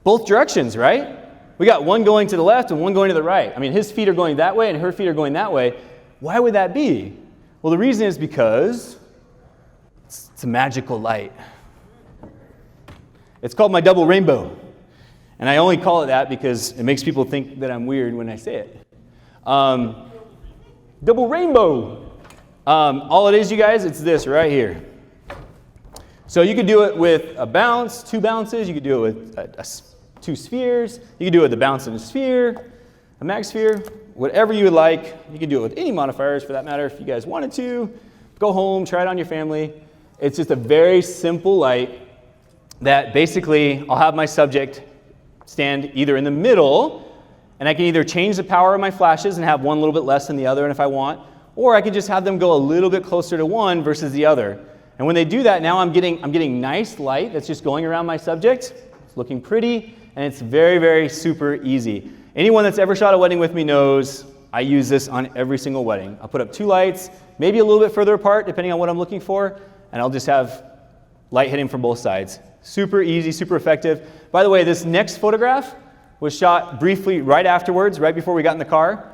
Both directions, right? We got one going to the left and one going to the right. I mean, his feet are going that way and her feet are going that way. Why would that be? Well, the reason is because it's a magical light. It's called my double rainbow. And I only call it that because it makes people think that I'm weird when I say it. Double rainbow. All it is, you guys, it's this right here. So you could do it with a bounce, 2 bounces. You could do it with 2 spheres. You could do it with a bounce and a sphere, a mag sphere, whatever you would like. You could do it with any modifiers for that matter if you guys wanted to. Go home, try it on your family. It's just a very simple light that basically I'll have my subject stand either in the middle, and I can either change the power of my flashes and have one a little bit less than the other, and if I want, or I can just have them go a little bit closer to one versus the other. And when they do that, now I'm getting nice light that's just going around my subject. It's looking pretty, and it's very, very super easy. Anyone that's ever shot a wedding with me knows I use this on every single wedding. I'll put up 2 lights, maybe a little bit further apart depending on what I'm looking for, and I'll just have light hitting from both sides. Super easy, super effective. By the way, this next photograph was shot briefly right afterwards, right before we got in the car.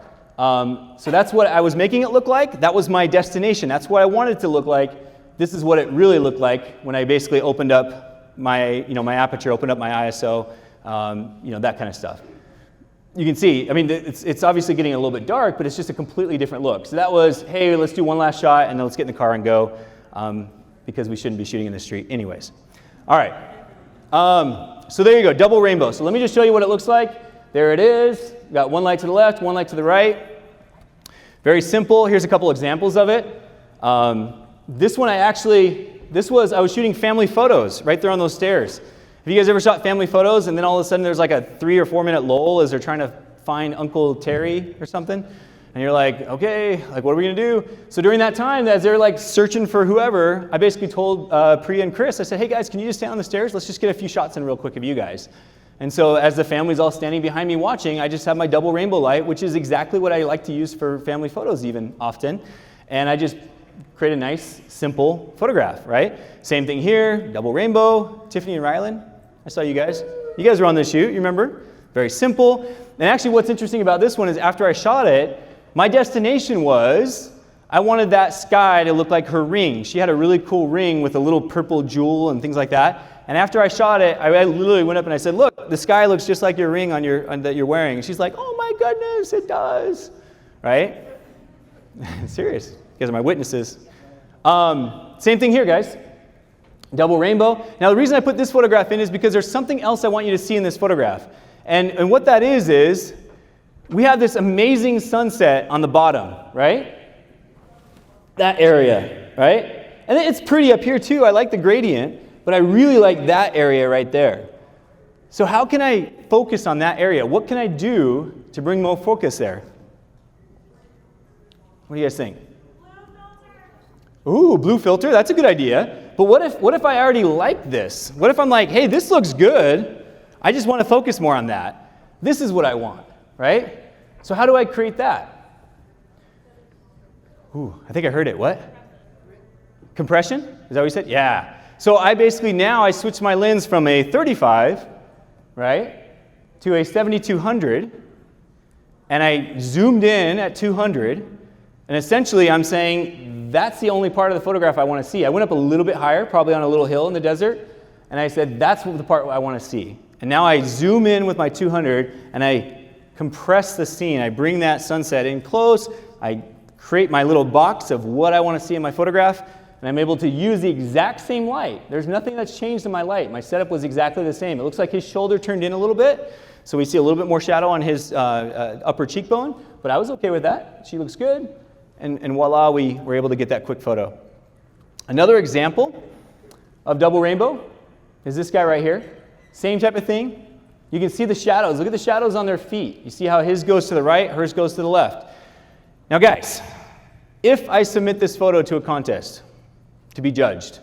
So that's what I was making it look like. That was my destination. That's what I wanted it to look like. This is what it really looked like when I basically opened up my aperture, opened up my ISO, that kind of stuff. You can see, I mean, it's obviously getting a little bit dark, but it's just a completely different look. So that was, hey, let's do one last shot, and then let's get in the car and go, because we shouldn't be shooting in the street anyways. All right. So there you go, double rainbow. So let me just show you what it looks like. There it is. We've got 1 light to the left, 1 light to the right. Very simple. Here's a couple examples of it. This one I was shooting family photos right there on those stairs. Have you guys ever shot family photos and then all of a sudden there's like a 3 or 4 minute lull as they're trying to find Uncle Terry or something? And you're like, okay, like what are we gonna do? So during that time, as they're like searching for whoever, I basically told Priya and Chris, I said, hey guys, can you just stand on the stairs? Let's just get a few shots in real quick of you guys. And so as the family's all standing behind me watching, I just have my double rainbow light, which is exactly what I like to use for family photos even often. And I just create a nice, simple photograph, right? Same thing here, double rainbow, Tiffany and Rylan. I saw you guys. You guys were on this shoot, you remember? Very simple. And actually what's interesting about this one is after I shot it, my destination was, I wanted that sky to look like her ring. She had a really cool ring with a little purple jewel and things like that. And after I shot it, I literally went up and I said, look, the sky looks just like your ring that you're wearing. And she's like, oh my goodness, it does. Right? Serious. You guys are my witnesses. Same thing here, guys. Double rainbow. Now the reason I put this photograph in is because there's something else I want you to see in this photograph. And what that is we have this amazing sunset on the bottom, right? That area, right? And it's pretty up here too. I like the gradient, but I really like that area right there. So how can I focus on that area? What can I do to bring more focus there? What do you guys think? Ooh, blue filter, that's a good idea. But what if I already like this? What if I'm like, hey, this looks good. I just want to focus more on that. This is what I want, right? So how do I create that? Ooh, I think I heard it. What? Compression? Is that what you said? Yeah. So I basically now I switched my lens from a 35, right, to a 7200, and I zoomed in at 200, and essentially I'm saying that's the only part of the photograph I want to see. I went up a little bit higher, probably on a little hill in the desert, and I said that's the part I want to see. And now I zoom in with my 200, and I compress the scene. I bring that sunset in close. I create my little box of what I want to see in my photograph, and I'm able to use the exact same light. There's nothing that's changed in my light. My setup was exactly the same. It looks like his shoulder turned in a little bit, so we see a little bit more shadow on his upper cheekbone, but I was okay with that. She looks good, and voila, we were able to get that quick photo. Another example of double rainbow is this guy right here. Same type of thing. You can see the shadows. Look at the shadows on their feet. You see how his goes to the right, hers goes to the left. Now guys, if I submit this photo to a contest to be judged,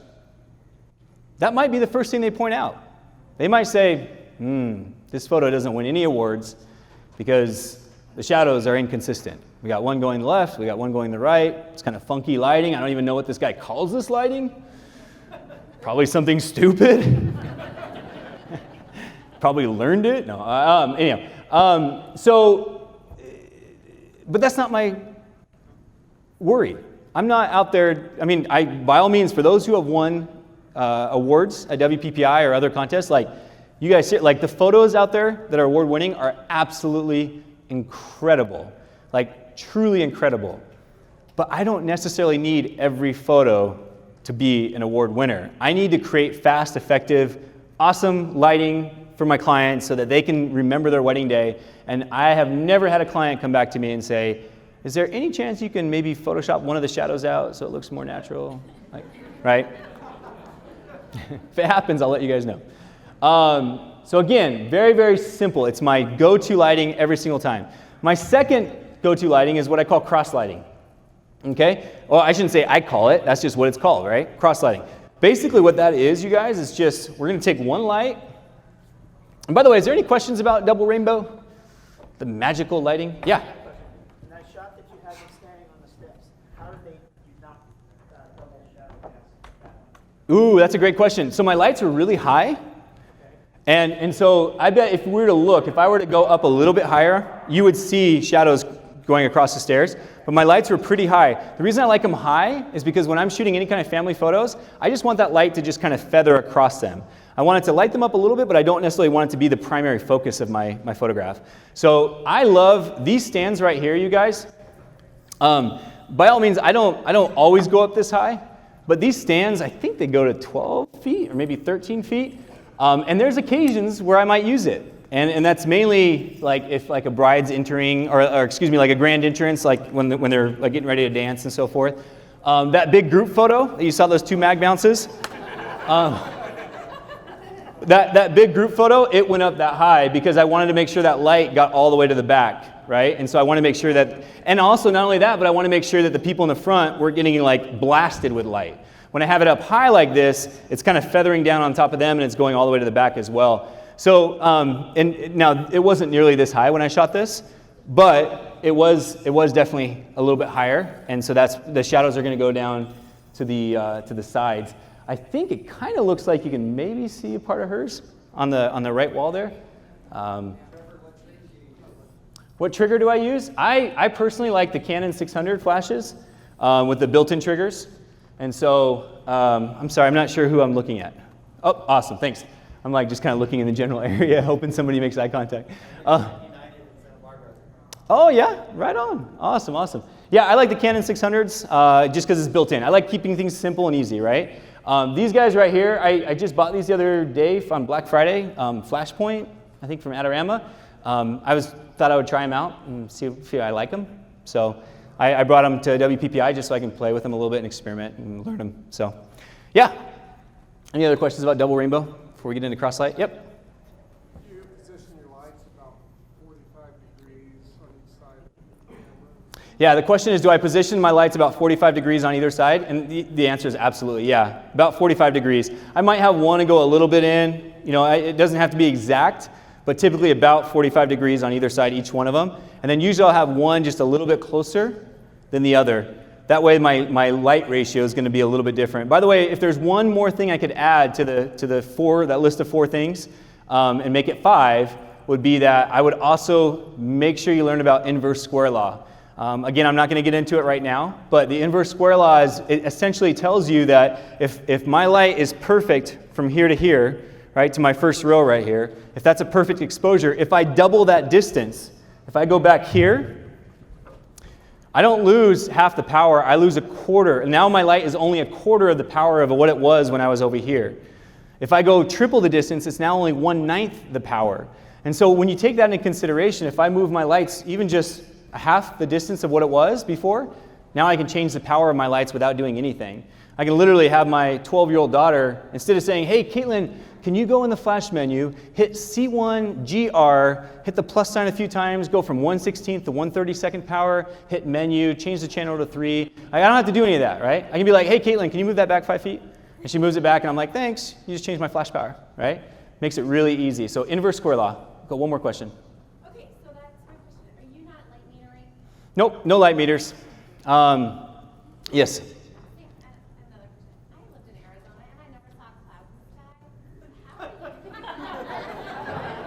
that might be the first thing they point out. They might say, this photo doesn't win any awards because the shadows are inconsistent. We got one going to the left, we got one going to the right. It's kind of funky lighting. I don't even know what this guy calls this lighting. Probably something stupid. Probably learned it. No. But that's not my worry. I'm not out there. I mean, by all means, for those who have won awards at WPPI or other contests, like you guys see, like the photos out there that are award winning are absolutely incredible, like truly incredible. But I don't necessarily need every photo to be an award winner. I need to create fast, effective, awesome lighting for my clients so that they can remember their wedding day. And I have never had a client come back to me and say, is there any chance you can maybe Photoshop one of the shadows out so it looks more natural? Like, right? If it happens, I'll let you guys know. So again, very, very simple. It's my go-to lighting every single time. My second go-to lighting is what I call cross lighting. Okay? Well, I shouldn't say I call it. That's just what it's called, right? Cross lighting. Basically what that is, you guys, is just we're going to take one light. And by the way, is there any questions about double rainbow? The magical lighting? Yeah? In that shot that you had them standing on the steps, how did they not double shadow cast? Ooh, that's a great question. So my lights were really high. And so I bet if we were to look, if I were to go up a little bit higher, you would see shadows going across the stairs. But my lights were pretty high. The reason I like them high is because when I'm shooting any kind of family photos, I just want that light to just kind of feather across them. I want it to light them up a little bit, but I don't necessarily want it to be the primary focus of my photograph. So I love these stands right here, you guys. By all means, I don't always go up this high, but these stands, I think they go to 12 feet or maybe 13 feet. And there's occasions where I might use it. And that's mainly like if like a bride's entering, or excuse me, like a grand entrance, like when they're like getting ready to dance and so forth. That big group photo, you saw those two mag bounces. That big group photo, it went up that high because I wanted to make sure that light got all the way to the back, right? And so I want to make sure that, and also not only that, but I want to make sure that the people in the front were getting like blasted with light. When I have it up high like this, it's kind of feathering down on top of them and it's going all the way to the back as well. So, and now it wasn't nearly this high when I shot this, but it was definitely a little bit higher. And so the shadows are going to go down to the sides. I think it kind of looks like you can maybe see a part of hers on the right wall there. What trigger do I use? I personally like the Canon 600 flashes with the built-in triggers. And so, I'm sorry, I'm not sure who I'm looking at. Oh, awesome, thanks. I'm like just kind of looking in the general area, hoping somebody makes eye contact. Oh yeah, right on. Awesome, awesome. Yeah, I like the Canon 600s just because it's built in. I like keeping things simple and easy, right? These guys right here, I just bought these the other day on Black Friday, Flashpoint, I think from Adorama. Thought I would try them out and see if I like them. So I brought them to WPPI just so I can play with them a little bit and experiment and learn them. So yeah. Any other questions about double rainbow before we get into crosslight? Yep. Do you position your lights about 45 degrees on each side of the camera? Yeah, the question is, do I position my lights about 45 degrees on either side? And the answer is absolutely, yeah, about 45 degrees. I might have one to go a little bit in. You know, it doesn't have to be exact, but typically about 45 degrees on either side, each one of them. And then usually I'll have one just a little bit closer than the other. That way my light ratio is going to be a little bit different. By the way, if there's one more thing I could add to that list of 4 things and make it 5, would be that I would also make sure you learn about inverse square law. Again, I'm not going to get into it right now, but the inverse square law it essentially tells you that if my light is perfect from here to here, right, to my first row right here, if that's a perfect exposure, if I double that distance, if I go back here, I don't lose half the power, I lose a quarter. And now my light is only a quarter of the power of what it was when I was over here. If I go triple the distance, it's now only 1/9 the power. And so when you take that into consideration, if I move my lights even just half the distance of what it was before, now I can change the power of my lights without doing anything. I can literally have my 12-year-old daughter, instead of saying, hey, Caitlin, can you go in the flash menu, hit C1 GR, hit the plus sign a few times, go from 1/16 to 1/32 power, hit menu, change the channel to 3. I don't have to do any of that, right? I can be like, hey, Caitlin, can you move that back 5 feet? And she moves it back, and I'm like, thanks, you just changed my flash power, right? Makes it really easy. So inverse square law. Got one more question. Okay, so that's my question. Are you not light metering? Nope, no light meters. Yes? Another question. I lived in Arizona and I never saw clouds in the sky. How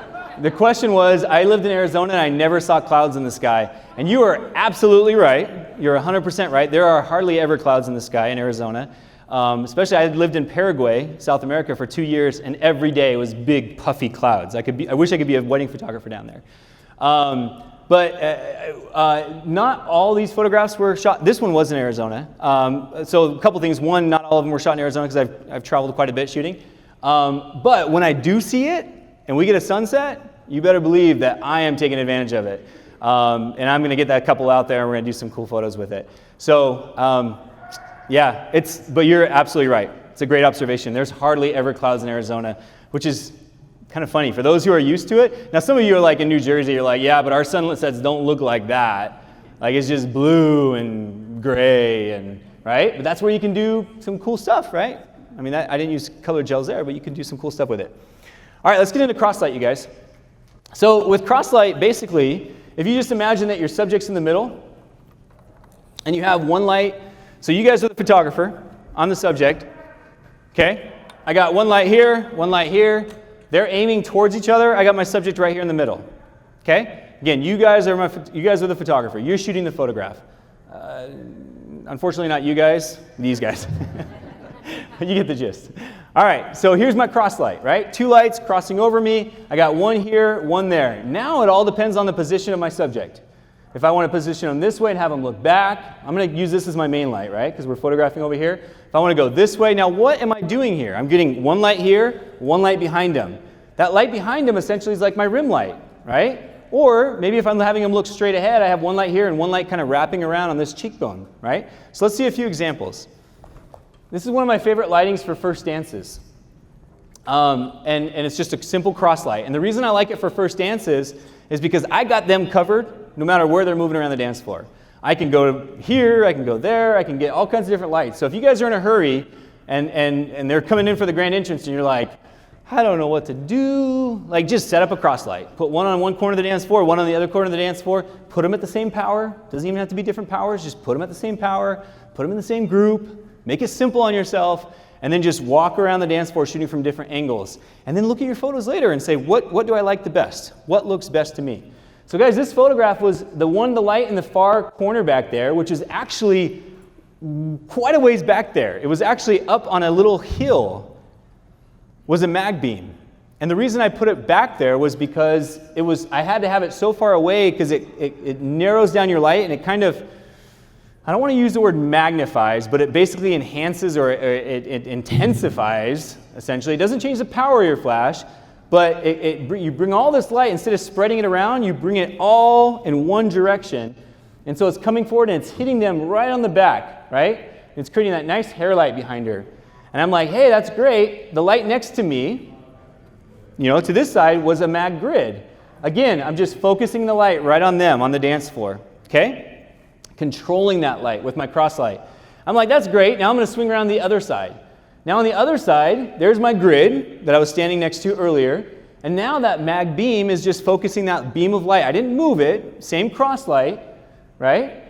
do you? The question was, I lived in Arizona and I never saw clouds in the sky. And you are absolutely right. You're 100% right. There are hardly ever clouds in the sky in Arizona. Especially I lived in Paraguay, South America, for 2 years, and every day was big, puffy clouds. I wish I could be a wedding photographer down there. But not all these photographs were shot. This one was in Arizona. So a couple things. One, not all of them were shot in Arizona because I've traveled quite a bit shooting. But when I do see it and we get a sunset, you better believe that I am taking advantage of it. And I'm going to get that couple out there and we're going to do some cool photos with it. So yeah, but you're absolutely right. It's a great observation. There's hardly ever clouds in Arizona, which is kind of funny. For those who are used to it, now some of you are like in New Jersey, you're like, yeah, but our sunsets don't look like that. Like it's just blue and gray, and right? But that's where you can do some cool stuff, right? I mean, I didn't use colored gels there, but you can do some cool stuff with it. All right, let's get into crosslight, you guys. So with crosslight, basically, if you just imagine that your subject's in the middle, and you have one light. So you guys are the photographer. I'm the subject. Okay? I got one light here, one light here. They're aiming towards each other. I got my subject right here in the middle. Okay? Again, you guys are the photographer. You're shooting the photograph. Unfortunately, not you guys. These guys. You get the gist. All right. So here's my cross light. Right? 2 lights crossing over me. I got one here, one there. Now it all depends on the position of my subject. If I want to position them this way and have them look back, I'm going to use this as my main light, right? Because we're photographing over here. If I want to go this way, now what am I doing here? I'm getting one light here, one light behind them. That light behind them essentially is like my rim light, right? Or maybe if I'm having them look straight ahead, I have one light here and one light kind of wrapping around on this cheekbone, right? So let's see a few examples. This is one of my favorite lightings for first dances. And it's just a simple cross light. And the reason I like it for first dances is because I got them covered no matter where they're moving around the dance floor. I can go here, I can go there, I can get all kinds of different lights. So if you guys are in a hurry and they're coming in for the grand entrance and you're like, I don't know what to do, like just set up a cross light. Put one on one corner of the dance floor, one on the other corner of the dance floor, put them at the same power. Doesn't even have to be different powers, just put them at the same power, put them in the same group, make it simple on yourself, and then just walk around the dance floor shooting from different angles. And then look at your photos later and say, what do I like the best? What looks best to me? So guys, this photograph was the light in the far corner back there, which is actually quite a ways back there. It was actually up on a little hill, was a mag beam. And the reason I put it back there was because I had to have it so far away because it narrows down your light and it kind of, I don't want to use the word magnifies, but it basically enhances or it intensifies, essentially. It doesn't change the power of your flash, but you bring all this light, instead of spreading it around, you bring it all in one direction. And so it's coming forward and it's hitting them right on the back, right? It's creating that nice hair light behind her. And I'm like, hey, that's great. The light next to me, to this side was a mag grid. Again, I'm just focusing the light right on them on the dance floor, okay? Controlling that light with my cross light. I'm like, that's great. Now I'm going to swing around the other side. Now on the other side, there's my grid that I was standing next to earlier. And now that mag beam is just focusing that beam of light. I didn't move it, same cross light, right?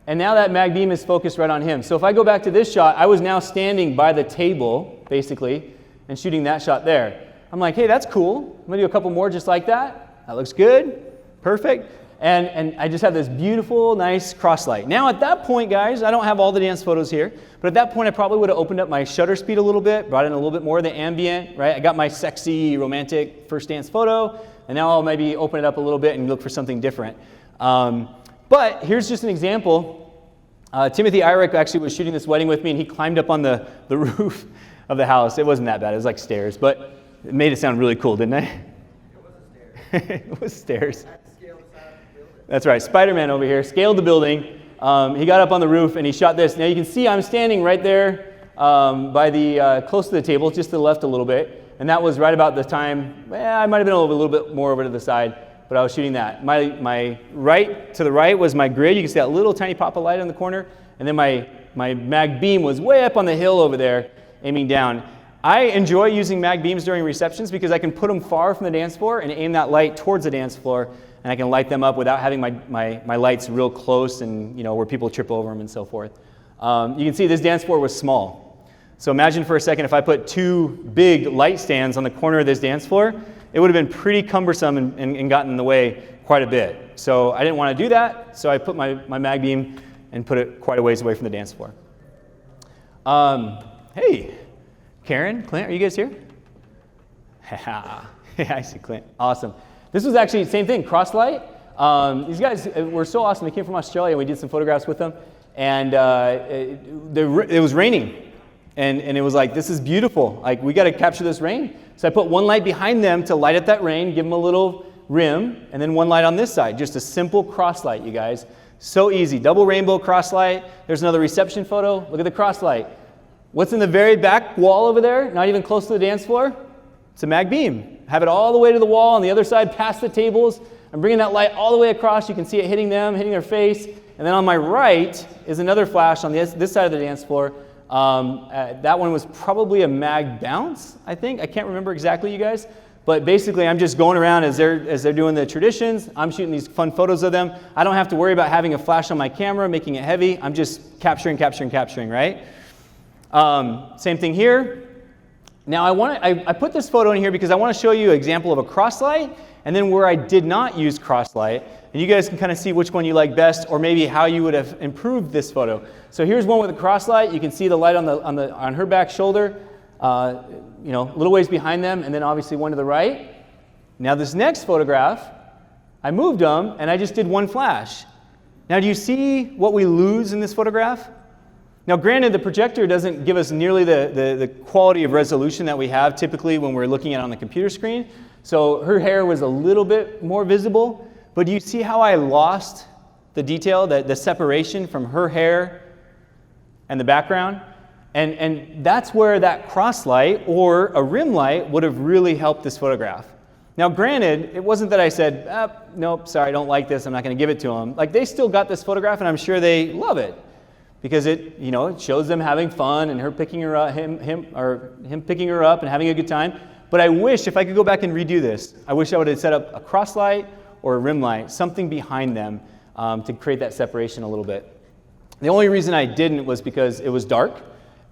And now that mag beam is focused right on him. So if I go back to this shot, I was now standing by the table, basically, and shooting that shot there. I'm like, hey, that's cool. I'm going to do a couple more just like that. That looks good. Perfect. And I just have this beautiful, nice cross light. Now at that point, guys, I don't have all the dance photos here, but at that point I probably would have opened up my shutter speed a little bit, brought in a little bit more of the ambient, right? I got my sexy, romantic first dance photo, and now I'll maybe open it up a little bit and look for something different. But here's just an example Timothy Irick actually was shooting this wedding with me, and he climbed up on the roof of the house. It wasn't that bad. It was like stairs, but it made it sound really cool, didn't it? It was a stair. It was stairs. I had to scale the side of the building. That's right. Spider-Man over here scaled the building. He got up on the roof, and he shot this. Now you can see I'm standing right there by the close to the table, just to the left a little bit. And that was right about the time, I might have been a little bit more over to the side, but I was shooting that. My right to the right was my grid. You can see that little tiny pop of light in the corner. And then my mag beam was way up on the hill over there, aiming down. I enjoy using mag beams during receptions because I can put them far from the dance floor and aim that light towards the dance floor, and I can light them up without having my lights real close and where people trip over them and so forth. You can see this dance floor was small. So imagine for a second if I put 2 big light stands on the corner of this dance floor, it would have been pretty cumbersome and gotten in the way quite a bit. So I didn't want to do that, so I put my mag beam and put it quite a ways away from the dance floor. Hey, Karen, Clint, are you guys here? Yeah, I see Clint. Awesome. This was actually the same thing, cross light. These guys were so awesome. They came from Australia. We did some photographs with them, and it was raining. And it was like, this is beautiful. Like, we got to capture this rain. So I put one light behind them to light up that rain, give them a little rim, and then one light on this side. Just a simple cross light, you guys. So easy. Double rainbow cross light. There's another reception photo. Look at the cross light. What's in the very back wall over there? Not even close to the dance floor? It's a mag beam. Have it all the way to the wall on the other side, past the tables. I'm bringing that light all the way across. You can see it hitting them, hitting their face. And then on my right is another flash on this side of the dance floor. That one was probably a mag bounce, I think. I can't remember exactly, you guys. But basically, I'm just going around as they're doing the traditions. I'm shooting these fun photos of them. I don't have to worry about having a flash on my camera, making it heavy. I'm just capturing, right? Same thing here. Now, I put this photo in here because I want to show you an example of a cross light, and then where I did not use cross light. And you guys can kind of see which one you like best, or maybe how you would have improved this photo. So here's one with a cross light. You can see the light on her back shoulder, a little ways behind them, and then obviously one to the right. Now this next photograph, I moved them, and I just did one flash. Now do you see what we lose in this photograph? Now granted, the projector doesn't give us nearly the quality of resolution that we have typically when we're looking at it on the computer screen. So her hair was a little bit more visible. But do you see how I lost the detail, the separation from her hair and the background? And that's where that cross light or a rim light would have really helped this photograph. Now granted, it wasn't that I said, nope, sorry, I don't like this, I'm not going to give it to them. Like, they still got this photograph, and I'm sure they love it because it shows them having fun and her picking her up, him picking her up and having a good time. But I wish, if I could go back and redo this, I wish I would have set up a cross light or a rim light, something behind them to create that separation a little bit. The only reason I didn't was because it was dark,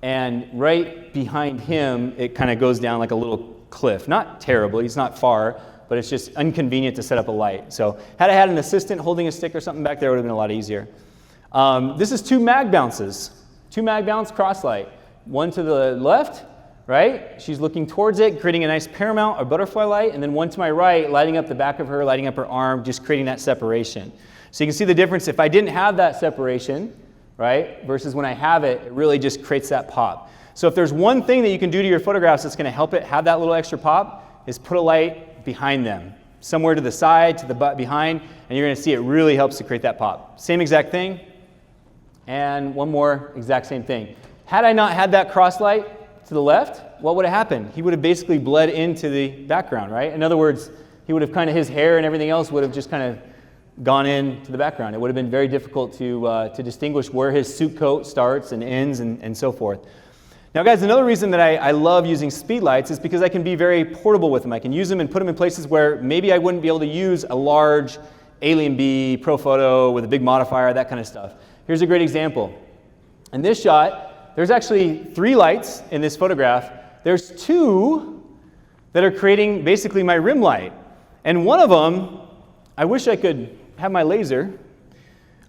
and right behind him, it kind of goes down like a little cliff. Not terribly, he's not far, but it's just inconvenient to set up a light. So had I had an assistant holding a stick or something back there, it would have been a lot easier. This is 2 mag bounces, 2 mag bounce cross light. One to the left, right? She's looking towards it, creating a nice paramount or butterfly light, and then one to my right, lighting up the back of her, lighting up her arm, just creating that separation. So you can see the difference. If I didn't have that separation, right, versus when I have it, it really just creates that pop. So if there's one thing that you can do to your photographs that's going to help it have that little extra pop, is put a light behind them, somewhere to the side, to the behind, and you're going to see it really helps to create that pop. Same exact thing, and one more exact same thing. Had I not had that cross light to the left, what would have happened? He would have basically bled into the background, right? In other words, he would have his hair and everything else would have just kind of gone into the background. It would have been very difficult to distinguish where his suit coat starts and ends and so forth. Now guys, another reason that I love using speedlights is because I can be very portable with them. I can use them and put them in places where maybe I wouldn't be able to use a large Alien B Pro Photo with a big modifier, that kind of stuff. Here's a great example. In this shot, there's actually 3 lights in this photograph. There's 2 that are creating basically my rim light. And one of them, I wish I could have my laser.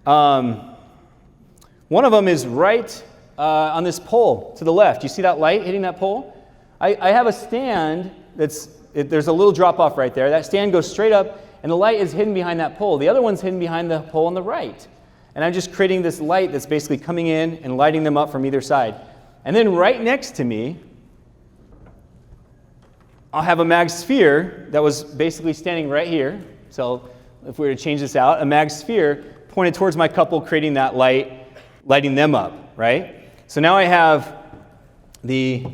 One of them is right on this pole to the left. You see that light hitting that pole? I have a stand there's a little drop off right there. That stand goes straight up and the light is hidden behind that pole. The other one's hidden behind the pole on the right. And I'm just creating this light that's basically coming in and lighting them up from either side. And then right next to me, I'll have a mag sphere that was basically standing right here. So if we were to change this out, a mag sphere pointed towards my couple, creating that light, lighting them up, right? So now I have where's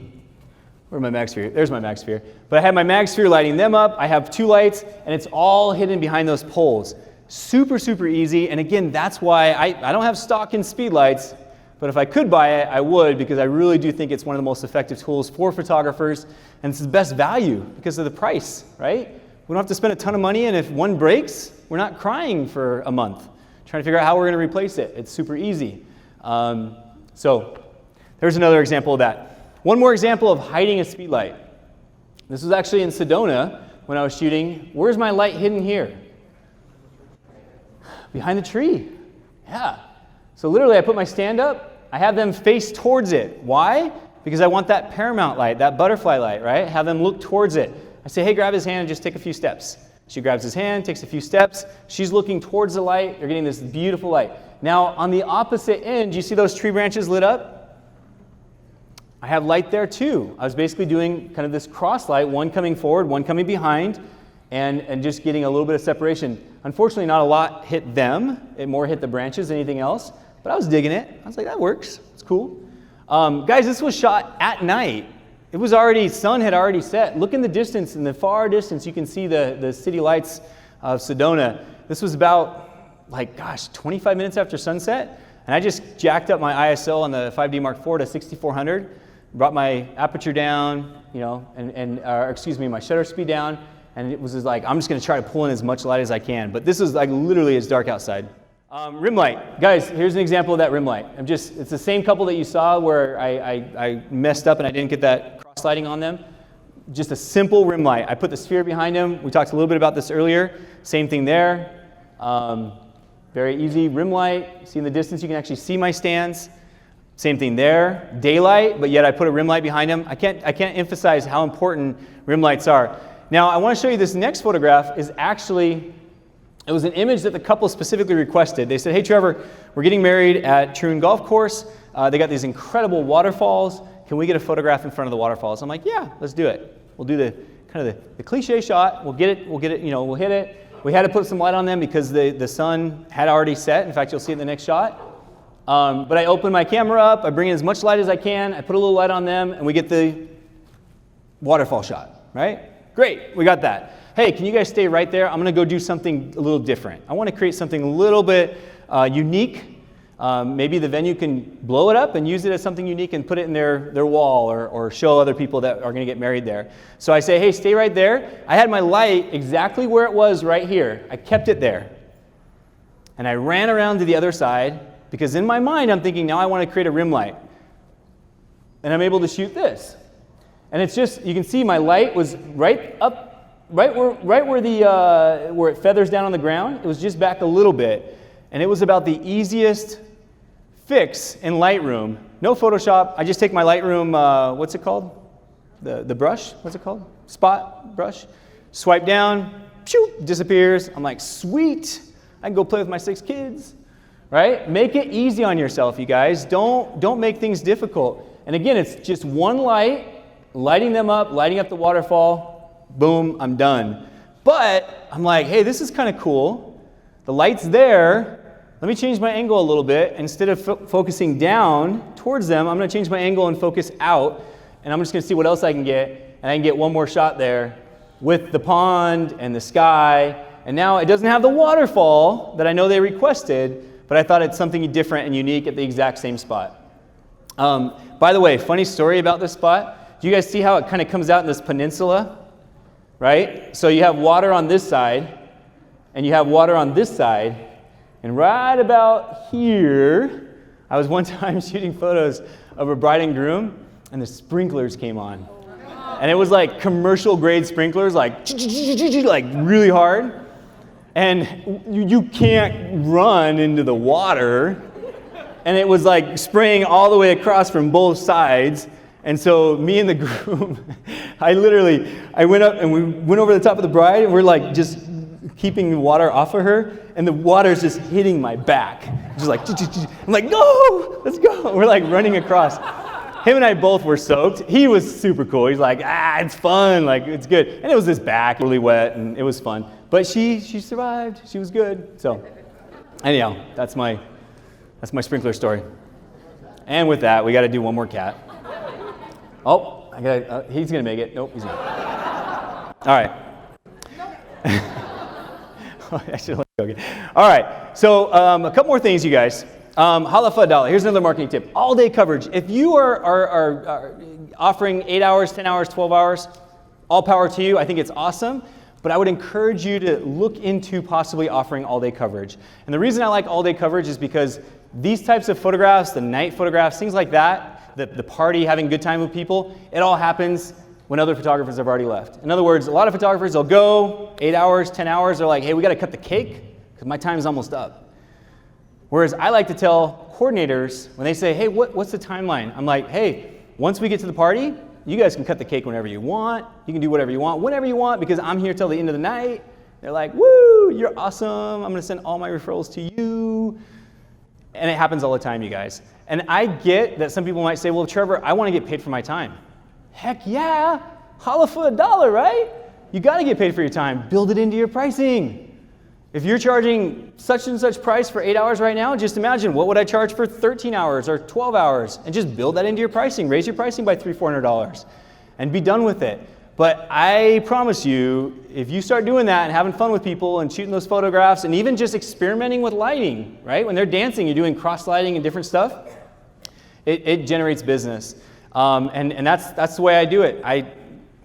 my mag sphere? There's my mag sphere. But I have my mag sphere lighting them up. I have 2 lights, and it's all hidden behind those poles. Super, super easy. And again, that's why I don't have stock in speedlights, but if I could buy it, I would, because I really do think it's one of the most effective tools for photographers, and it's the best value because of the price, right? We don't have to spend a ton of money, and if one breaks, we're not crying for a month trying to figure out how we're going to replace it. It's super easy. So there's another example of that. One more example of hiding a speedlight. This was actually in Sedona when I was shooting. Where's my light hidden here? Behind the tree. Yeah. So literally I put my stand up. I have them face towards it. Why? Because I want that paramount light, that butterfly light, right? Have them look towards it. I say, hey, grab his hand and just take a few steps. She grabs his hand, takes a few steps. She's looking towards the light. They're getting this beautiful light. Now, on the opposite end, do you see those tree branches lit up? I have light there too. I was basically doing kind of this cross light, one coming forward, one coming behind, and just getting a little bit of separation. Unfortunately, not a lot hit them. It more hit the branches than anything else. But I was digging it. I was like, that works. It's cool. Guys, this was shot at night. It was already, sun had already set. Look in the distance, in the far distance, you can see the city lights of Sedona. This was about, 25 minutes after sunset. And I just jacked up my ISO on the 5D Mark IV to 6400, brought my aperture down, my shutter speed down, and it was just like, I'm just going to try to pull in as much light as I can. But this is like literally as dark outside. Rim light. Guys, here's an example of that rim light. It's the same couple that you saw where I messed up and I didn't get that cross lighting on them. Just a simple rim light. I put the sphere behind them. We talked a little bit about this earlier. Same thing there. Very easy rim light. See in the distance, you can actually see my stands. Same thing there. Daylight, but yet I put a rim light behind them. I can't emphasize how important rim lights are. Now, I want to show you this next photograph is actually, it was an image that the couple specifically requested. They said, hey, Trevor, we're getting married at Troon Golf Course. They got these incredible waterfalls. Can we get a photograph in front of the waterfalls? I'm like, yeah, let's do it. We'll do the kind of the cliche shot. We'll hit it. We had to put some light on them because the sun had already set. In fact, you'll see it in the next shot. But I open my camera up. I bring in as much light as I can. I put a little light on them, and we get the waterfall shot, right? Great, we got that. Hey, can you guys stay right there? I'm going to go do something a little different. I want to create something a little bit unique. Maybe the venue can blow it up and use it as something unique and put it in their wall or show other people that are going to get married there. So I say, hey, stay right there. I had my light exactly where it was right here. I kept it there. And I ran around to the other side because in my mind I'm thinking, now I want to create a rim light. And I'm able to shoot this. And it's just, you can see my light was right where it feathers down on the ground. It was just back a little bit. And it was about the easiest fix in Lightroom. No Photoshop. I just take my Lightroom, what's it called? The brush, what's it called? Spot brush. Swipe down, phew, disappears. I'm like, sweet. I can go play with my 6 kids, right? Make it easy on yourself, you guys. Don't make things difficult. And again, it's just one light, lighting them up, lighting up the waterfall, boom, I'm done. But I'm like, hey, this is kind of cool. The light's there. Let me change my angle a little bit. Instead of focusing down towards them, I'm going to change my angle and focus out. And I'm just going to see what else I can get. And I can get one more shot there with the pond and the sky. And now it doesn't have the waterfall that I know they requested, but I thought it's something different and unique at the exact same spot. By the way, funny story about this spot. Do you guys see how it kind of comes out in this peninsula? Right? So you have water on this side, and you have water on this side. And right about here, I was one time shooting photos of a bride and groom, and the sprinklers came on. And it was like commercial grade sprinklers, like really hard. And you can't run into the water. And it was like spraying all the way across from both sides. And so me and the groom, I went up and we went over the top of the bride, and we're like just keeping the water off of her. and the water's just hitting my back. Just like, I'm like, go, let's go. We're like running across. Him and I both were soaked. He was super cool. He's like, it's fun, like it's good. And it was his back, really wet, and it was fun. But she survived. She was good. So anyhow, that's my sprinkler story. And with that, we got to do one more cat. Oh, he's gonna make it. Nope, he's not. All right. I should let go again. All right. So a couple more things, you guys. Holla for $1. Here's another marketing tip. All-day coverage. If you are offering 8 hours, 10 hours, 12 hours, all power to you. I think it's awesome. But I would encourage you to look into possibly offering all-day coverage. And the reason I like all-day coverage is because these types of photographs, the night photographs, things like that, the party, having a good time with people, it all happens when other photographers have already left. In other words, a lot of photographers, they'll go 8 hours, 10 hours, they're like, hey, we got to cut the cake because my time's almost up. Whereas I like to tell coordinators, when they say, hey, what's the timeline? I'm like, hey, once we get to the party, you guys can cut the cake whenever you want. You can do whatever you want, whenever you want, because I'm here till the end of the night. They're like, woo, you're awesome. I'm going to send all my referrals to you. And it happens all the time, you guys. And I get that some people might say, well, Trevor, I want to get paid for my time. Heck yeah, holla for $1, right? You got to get paid for your time. Build it into your pricing. If you're charging such and such price for 8 hours right now, just imagine what would I charge for 13 hours or 12 hours, and just build that into your pricing. Raise your pricing by $300, $400 and be done with it. But I promise you, if you start doing that and having fun with people and shooting those photographs and even just experimenting with lighting, right? When they're dancing, you're doing cross lighting and different stuff, it generates business. And that's the way I do it.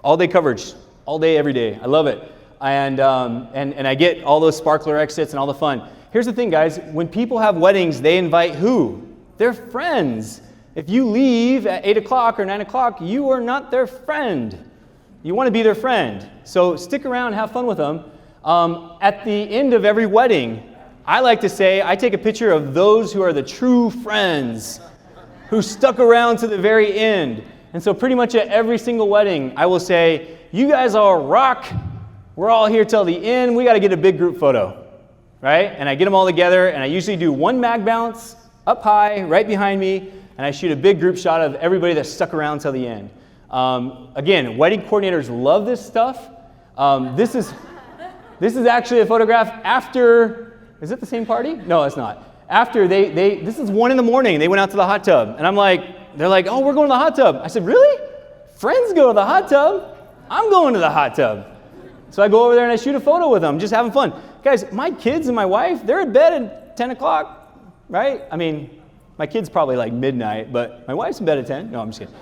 All day coverage, all day, every day. I love it. And I get all those sparkler exits and all the fun. Here's the thing, guys. When people have weddings, they invite who? Their friends. If you leave at 8 o'clock or 9 o'clock, you are not their friend. You want to be their friend. So stick around, have fun with them. At the end of every wedding, I like to say, I take a picture of those who are the true friends, who stuck around to the very end. And so pretty much at every single wedding, I will say, you guys all rock. We're all here till the end. We got to get a big group photo, right? And I get them all together, and I usually do one mag bounce up high, right behind me, and I shoot a big group shot of everybody that stuck around till the end. Again, wedding coordinators love this stuff. This is actually a photograph after, is it the same party? No, it's not. After this is 1 in the morning, they went out to the hot tub, and they're like, oh, we're going to the hot tub. I said, really? Friends go to the hot tub? I'm going to the hot tub. So I go over there and I shoot a photo with them, just having fun. Guys, my kids and my wife, they're in bed at 10 o'clock, right? I mean, my kid's probably like midnight, but my wife's in bed at 10. No, I'm just kidding.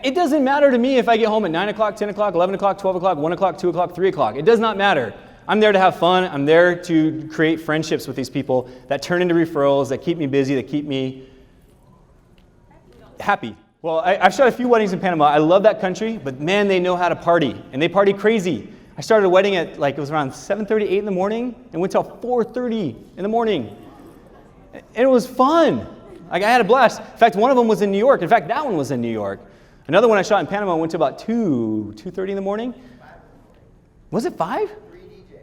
It doesn't matter to me if I get home at 9 o'clock, 10 o'clock, 11 o'clock, 12 o'clock, 1 o'clock, 2 o'clock, 3 o'clock. It does not matter. I'm there to have fun. I'm there to create friendships with these people that turn into referrals, that keep me busy, that keep me happy. Well, I've shot a few weddings in Panama. I love that country, but man, they know how to party, and they party crazy. I started a wedding at it was around 7:30, 8 in the morning, and went till 4:30 in the morning. And it was fun. I had a blast. In fact, one of them was in New York. In fact, that one was in New York. Another one I shot in Panama went to about 2:30 in the morning. Was it 5? 3 DJs.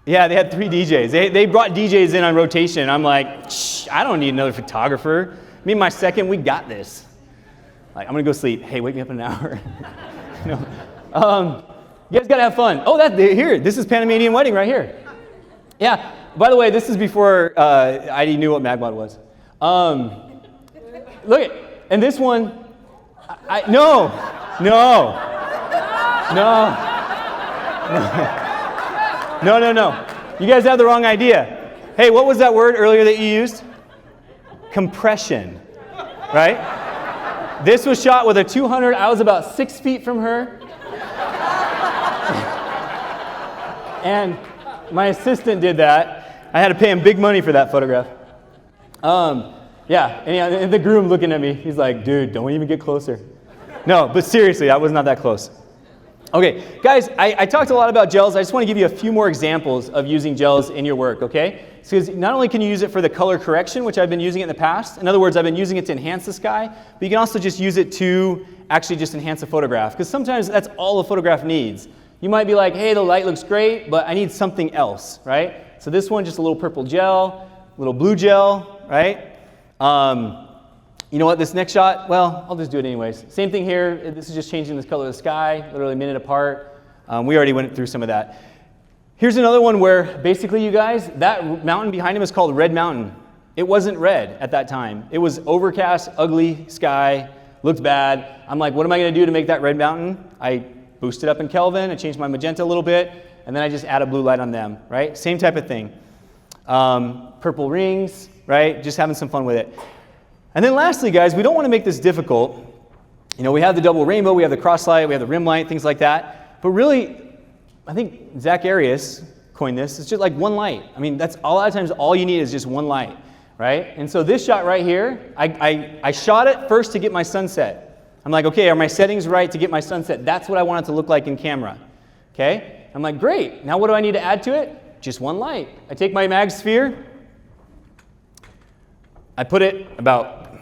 Yeah, they had 3 DJs. They brought DJs in on rotation. I'm like, shh, I don't need another photographer. Me and my second, we got this. Like, I'm gonna go sleep. Hey, wake me up in an hour. You guys gotta have fun. Oh, here. This is Panamanian wedding right here. Yeah. By the way, this is before ID knew what MagMod was. Look at, and this one. No. You guys have the wrong idea. Hey, what was that word earlier that you used? Compression, right? This was shot with a 200. I was about 6 feet from her. And my assistant did that. I had to pay him big money for that photograph. Yeah, and the groom looking at me, he's like, dude, don't even get closer. No, but seriously, I was not that close. Okay, guys, I talked a lot about gels. I just want to give you a few more examples of using gels in your work, okay? Because not only can you use it for the color correction, which I've been using it in the past. In other words, I've been using it to enhance the sky, but you can also just use it to actually just enhance a photograph. Because sometimes that's all a photograph needs. You might be like, hey, the light looks great, but I need something else, right? So this one, just a little purple gel, a little blue gel, right? You know what, this next shot, well, I'll just do it anyways. Same thing here. This is just changing the color of the sky, literally a minute apart. We already went through some of that. Here's another one where basically, you guys, that mountain behind him is called Red Mountain. It wasn't red at that time. It was overcast, ugly sky, looked bad. I'm like, what am I going to do to make that red mountain? I boosted up in Kelvin, I changed my magenta a little bit, and then I just add a blue light on them, right? Same type of thing. Purple rings, right? Just having some fun with it. And then lastly, guys, we don't want to make this difficult. You know, we have the double rainbow, we have the cross light, we have the rim light, things like that. But really, I think Zach Arias coined this. It's just like one light. I mean, that's a lot of times all you need is just one light, right? And so this shot right here, I shot it first to get my sunset. I'm like, okay, are my settings right to get my sunset? That's what I want it to look like in camera, okay? I'm like, great. Now what do I need to add to it? Just one light. I take my mag sphere. I put it about,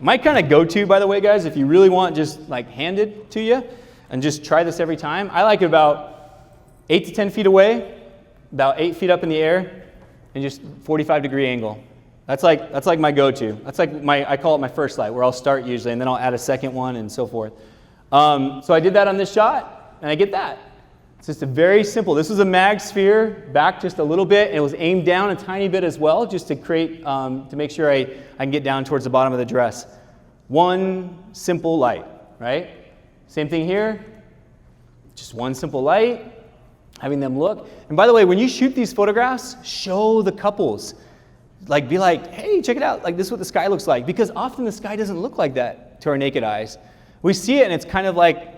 my kind of go-to, by the way, guys, if you really want just like handed to you and just try this every time. I like it about 8 to 10 feet away, about 8 feet up in the air, and just 45-degree angle. That's like my go-to. That's like I call it my first light, where I'll start usually, and then I'll add a second one and so forth. So I did that on this shot, and I get that. It's just a very simple, this is a mag sphere, back just a little bit, and it was aimed down a tiny bit as well, just to create, to make sure I can get down towards the bottom of the dress. One simple light, right? Same thing here, just one simple light, having them look. And by the way, when you shoot these photographs, show the couples. Like, be like, hey, check it out, like this is what the sky looks like, because often the sky doesn't look like that to our naked eyes. We see it and it's kind of like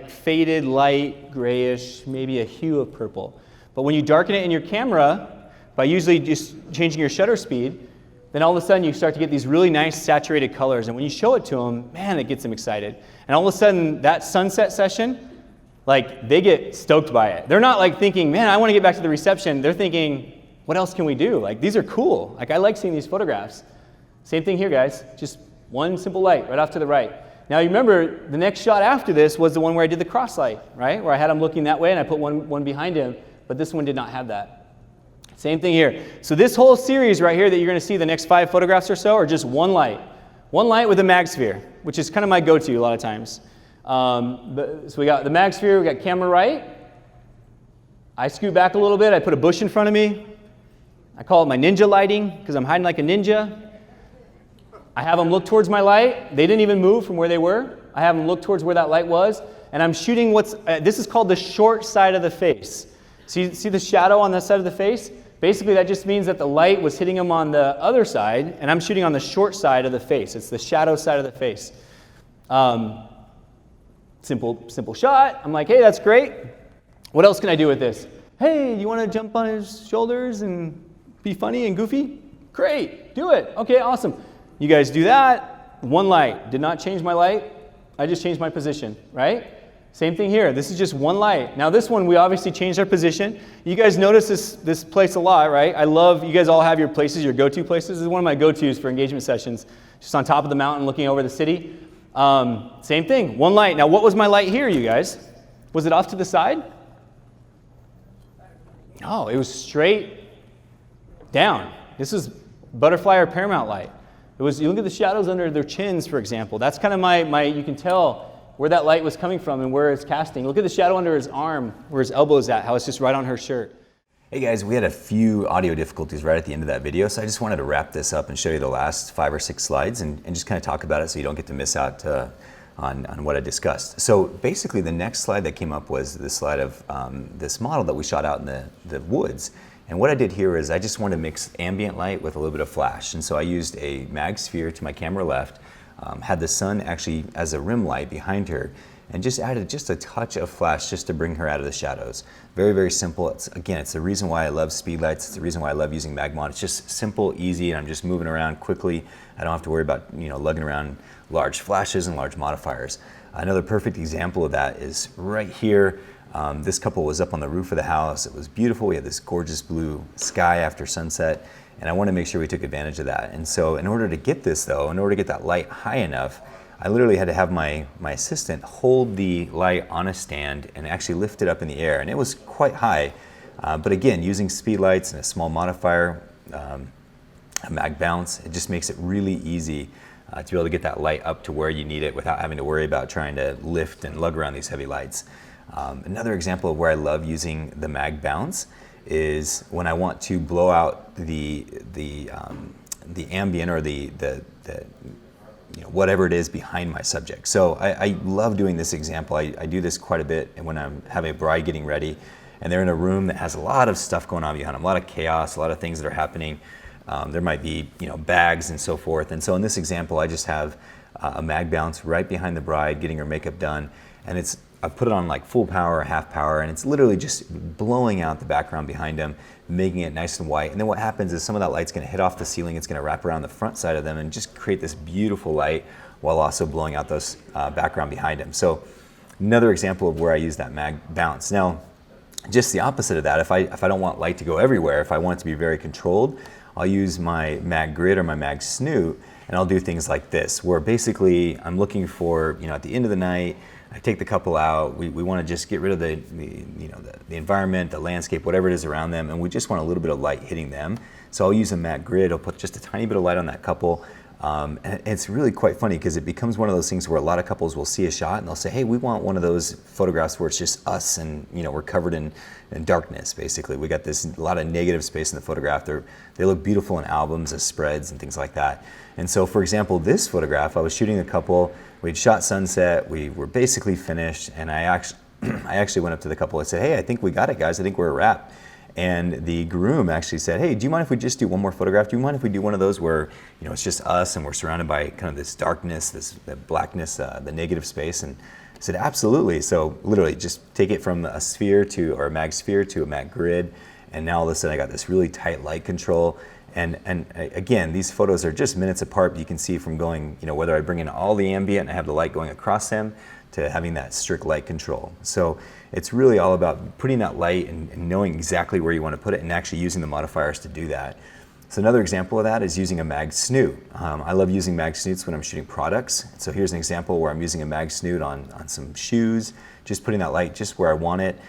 faded light, grayish, maybe a hue of purple. But when you darken it in your camera, by usually just changing your shutter speed, then all of a sudden you start to get these really nice saturated colors. And when you show it to them, man, it gets them excited. And all of a sudden, that sunset session, like, they get stoked by it. They're not like thinking, man, I want to get back to the reception. They're thinking, what else can we do? Like, these are cool. Like, I like seeing these photographs. Same thing here, guys. Just one simple light right off to the right. Now, you remember, the next shot after this was the one where I did the cross light, right? Where I had him looking that way, and I put one behind him, but this one did not have that. Same thing here. So this whole series right here that you're going to see, the next 5 photographs or so, are just one light. One light with a mag sphere, which is kind of my go-to a lot of times. So we got the mag sphere, we got camera right. I scoot back a little bit, I put a bush in front of me. I call it my ninja lighting, because I'm hiding like a ninja. I have them look towards my light. They didn't even move from where they were. I have them look towards where that light was. And I'm shooting this is called the short side of the face. See the shadow on the side of the face? Basically, that just means that the light was hitting them on the other side, and I'm shooting on the short side of the face. It's the shadow side of the face. Simple shot. I'm like, hey, that's great. What else can I do with this? Hey, you want to jump on his shoulders and be funny and goofy? Great, do it. Okay, awesome. You guys do that. One light. Did not change my light. I just changed my position, right? Same thing here. This is just one light. Now this one, we obviously changed our position. You guys notice this place a lot, right? I love, you guys all have your places, your go-to places. This is one of my go-tos for engagement sessions. Just on top of the mountain looking over the city. Same thing, one light. Now what was my light here, you guys? Was it off to the side? No, it was straight down. This is butterfly or paramount light. It was, you look at the shadows under their chins, for example. That's kind of you can tell where that light was coming from and where it's casting. Look at the shadow under his arm, where his elbow is at, how it's just right on her shirt. Hey guys, we had a few audio difficulties right at the end of that video, so I just wanted to wrap this up and show you the last 5 or 6 slides and just kind of talk about it so you don't get to miss out on what I discussed. So basically the next slide that came up was the slide of this model that we shot out in the woods. And what I did here is I just wanted to mix ambient light with a little bit of flash. And so I used a mag sphere to my camera left, had the sun actually as a rim light behind her, and just added just a touch of flash just to bring her out of the shadows. Very, very simple. Again, it's the reason why I love Speedlights. It's the reason why I love using MagMod. It's just simple, easy, and I'm just moving around quickly. I don't have to worry about lugging around large flashes and large modifiers. Another perfect example of that is right here. This couple was up on the roof of the house. It was beautiful. We had this gorgeous blue sky after sunset, and I wanted to make sure we took advantage of that. And so in order to get this though, in order to get that light high enough, I literally had to have my assistant hold the light on a stand and actually lift it up in the air, and it was quite high. But again, using speedlights and a small modifier, a mag bounce, it just makes it really easy to be able to get that light up to where you need it without having to worry about trying to lift and lug around these heavy lights. Another example of where I love using the mag bounce is when I want to blow out the ambient or the whatever it is behind my subject. So I love doing this example. I do this quite a bit when I'm having a bride getting ready and they're in a room that has a lot of stuff going on behind them, a lot of chaos, a lot of things that are happening. There might be bags and so forth. And so in this example, I just have a mag bounce right behind the bride getting her makeup done. And I put it on like full power or half power, and it's literally just blowing out the background behind them, making it nice and white. And then what happens is some of that light's gonna hit off the ceiling, it's gonna wrap around the front side of them and just create this beautiful light while also blowing out those background behind them. So another example of where I use that mag bounce. Now, just the opposite of that, if I don't want light to go everywhere, if I want it to be very controlled, I'll use my mag grid or my mag snoot, and I'll do things like this, where basically I'm looking for, at the end of the night, I take the couple out, we want to just get rid of the environment, the landscape, whatever it is around them, and we just want a little bit of light hitting them. So I'll use a mag grid, I'll put just a tiny bit of light on that couple, and it's really quite funny because it becomes one of those things where a lot of couples will see a shot and they'll say, hey, we want one of those photographs where it's just us and we're covered in darkness, basically. We got a lot of negative space in the photograph. They look beautiful in albums as spreads and things like that. And so, for example, this photograph, I was shooting a couple, we'd shot sunset, we were basically finished, and I actually went up to the couple and said, hey, I think we got it, guys, I think we're a wrap. And the groom actually said, hey, do you mind if we just do one more photograph? Do you mind if we do one of those where it's just us and we're surrounded by kind of this darkness, the blackness, the negative space? And I said, absolutely. So literally just take it from a sphere or a mag sphere to a mag grid. And now all of a sudden I got this really tight light control. And again, these photos are just minutes apart, but you can see from going, whether I bring in all the ambient and I have the light going across them to having that strict light control. So it's really all about putting that light and knowing exactly where you want to put it and actually using the modifiers to do that. So another example of that is using a mag snoot. I love using mag snoots when I'm shooting products. So here's an example where I'm using a mag snoot on some shoes, just putting that light just where I want it.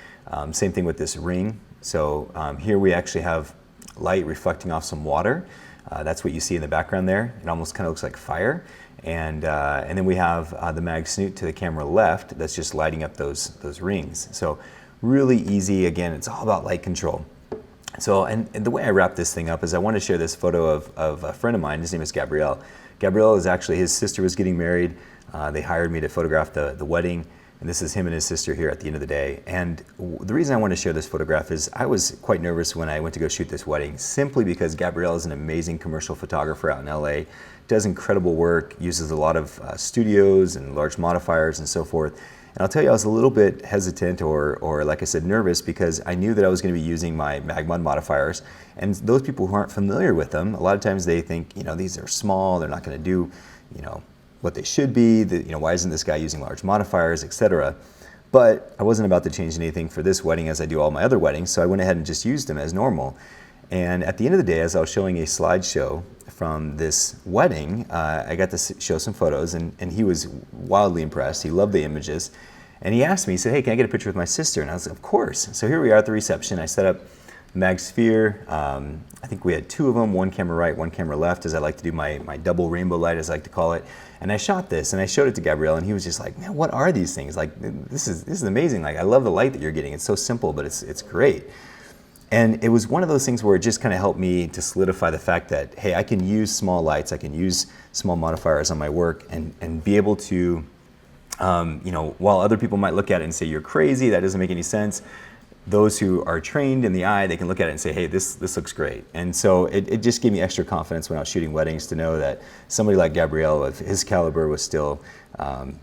Same thing with this ring. So here we actually have light reflecting off some water. That's what you see in the background there. It almost kind of looks like fire. And then we have the mag snoot to the camera left that's just lighting up those rings. So really easy. Again, it's all about light control. So, and the way I wrap this thing up is I want to share this photo of a friend of mine. His name is Gabrielle. Gabrielle is actually, his sister was getting married. They hired me to photograph the wedding. And this is him and his sister here at the end of the day. And the reason I want to share this photograph is I was quite nervous when I went to go shoot this wedding, simply because Gabrielle is an amazing commercial photographer out in LA, does incredible work, uses a lot of studios and large modifiers and so forth. And I'll tell you, I was a little bit hesitant or like I said, nervous, because I knew that I was going to be using my MagMod modifiers. And those people who aren't familiar with them, a lot of times they think, these are small, they're not going to do, what they should be, why isn't this guy using large modifiers, etc. But I wasn't about to change anything for this wedding as I do all my other weddings, so I went ahead and just used them as normal. And at the end of the day, as I was showing a slideshow from this wedding, I got to show some photos, and he was wildly impressed. He loved the images. And he asked me, he said, hey, can I get a picture with my sister? And I was like, of course. So here we are at the reception. I set up mag sphere. I think we had two of them, one camera right, one camera left, as I like to do my double rainbow light, as I like to call it. And I shot this and I showed it to Gabrielle, and he was just like, man, what are these things? Like, this is amazing. Like, I love the light that you're getting. It's so simple, but it's great. And it was one of those things where it just kind of helped me to solidify the fact that, hey, I can use small lights, I can use small modifiers on my work and be able to, while other people might look at it and say, you're crazy, that doesn't make any sense, those who are trained in the eye, they can look at it and say, hey, this looks great. And so it just gave me extra confidence when I was shooting weddings to know that somebody like Gabrielle of his caliber was still,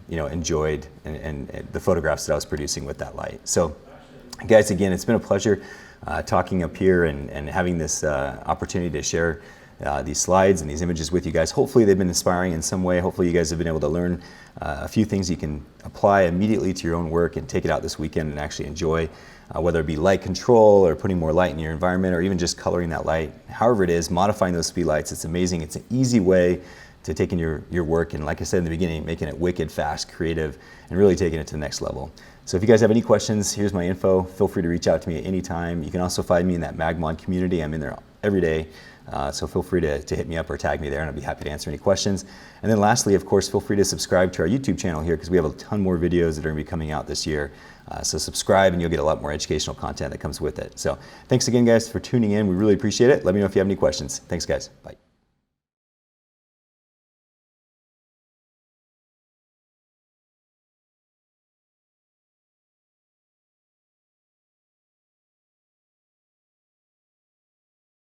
enjoyed and the photographs that I was producing with that light. So guys, again, it's been a pleasure talking up here and having this opportunity to share these slides and these images with you guys. Hopefully they've been inspiring in some way. Hopefully you guys have been able to learn a few things you can apply immediately to your own work and take it out this weekend and actually enjoy, whether it be light control or putting more light in your environment or even just coloring that light. However it is, modifying those speed lights, it's amazing. It's an easy way to taking your work and, like I said in the beginning, making it wicked, fast, creative, and really taking it to the next level. So if you guys have any questions, here's my info. Feel free to reach out to me at any time. You can also find me in that MagMod community. I'm in there every day. So feel free to hit me up or tag me there, and I'll be happy to answer any questions. And then lastly, of course, feel free to subscribe to our YouTube channel here, because we have a ton more videos that are going to be coming out this year. So subscribe and you'll get a lot more educational content that comes with it. So thanks again, guys, for tuning in. We really appreciate it. Let me know if you have any questions. Thanks, guys. Bye.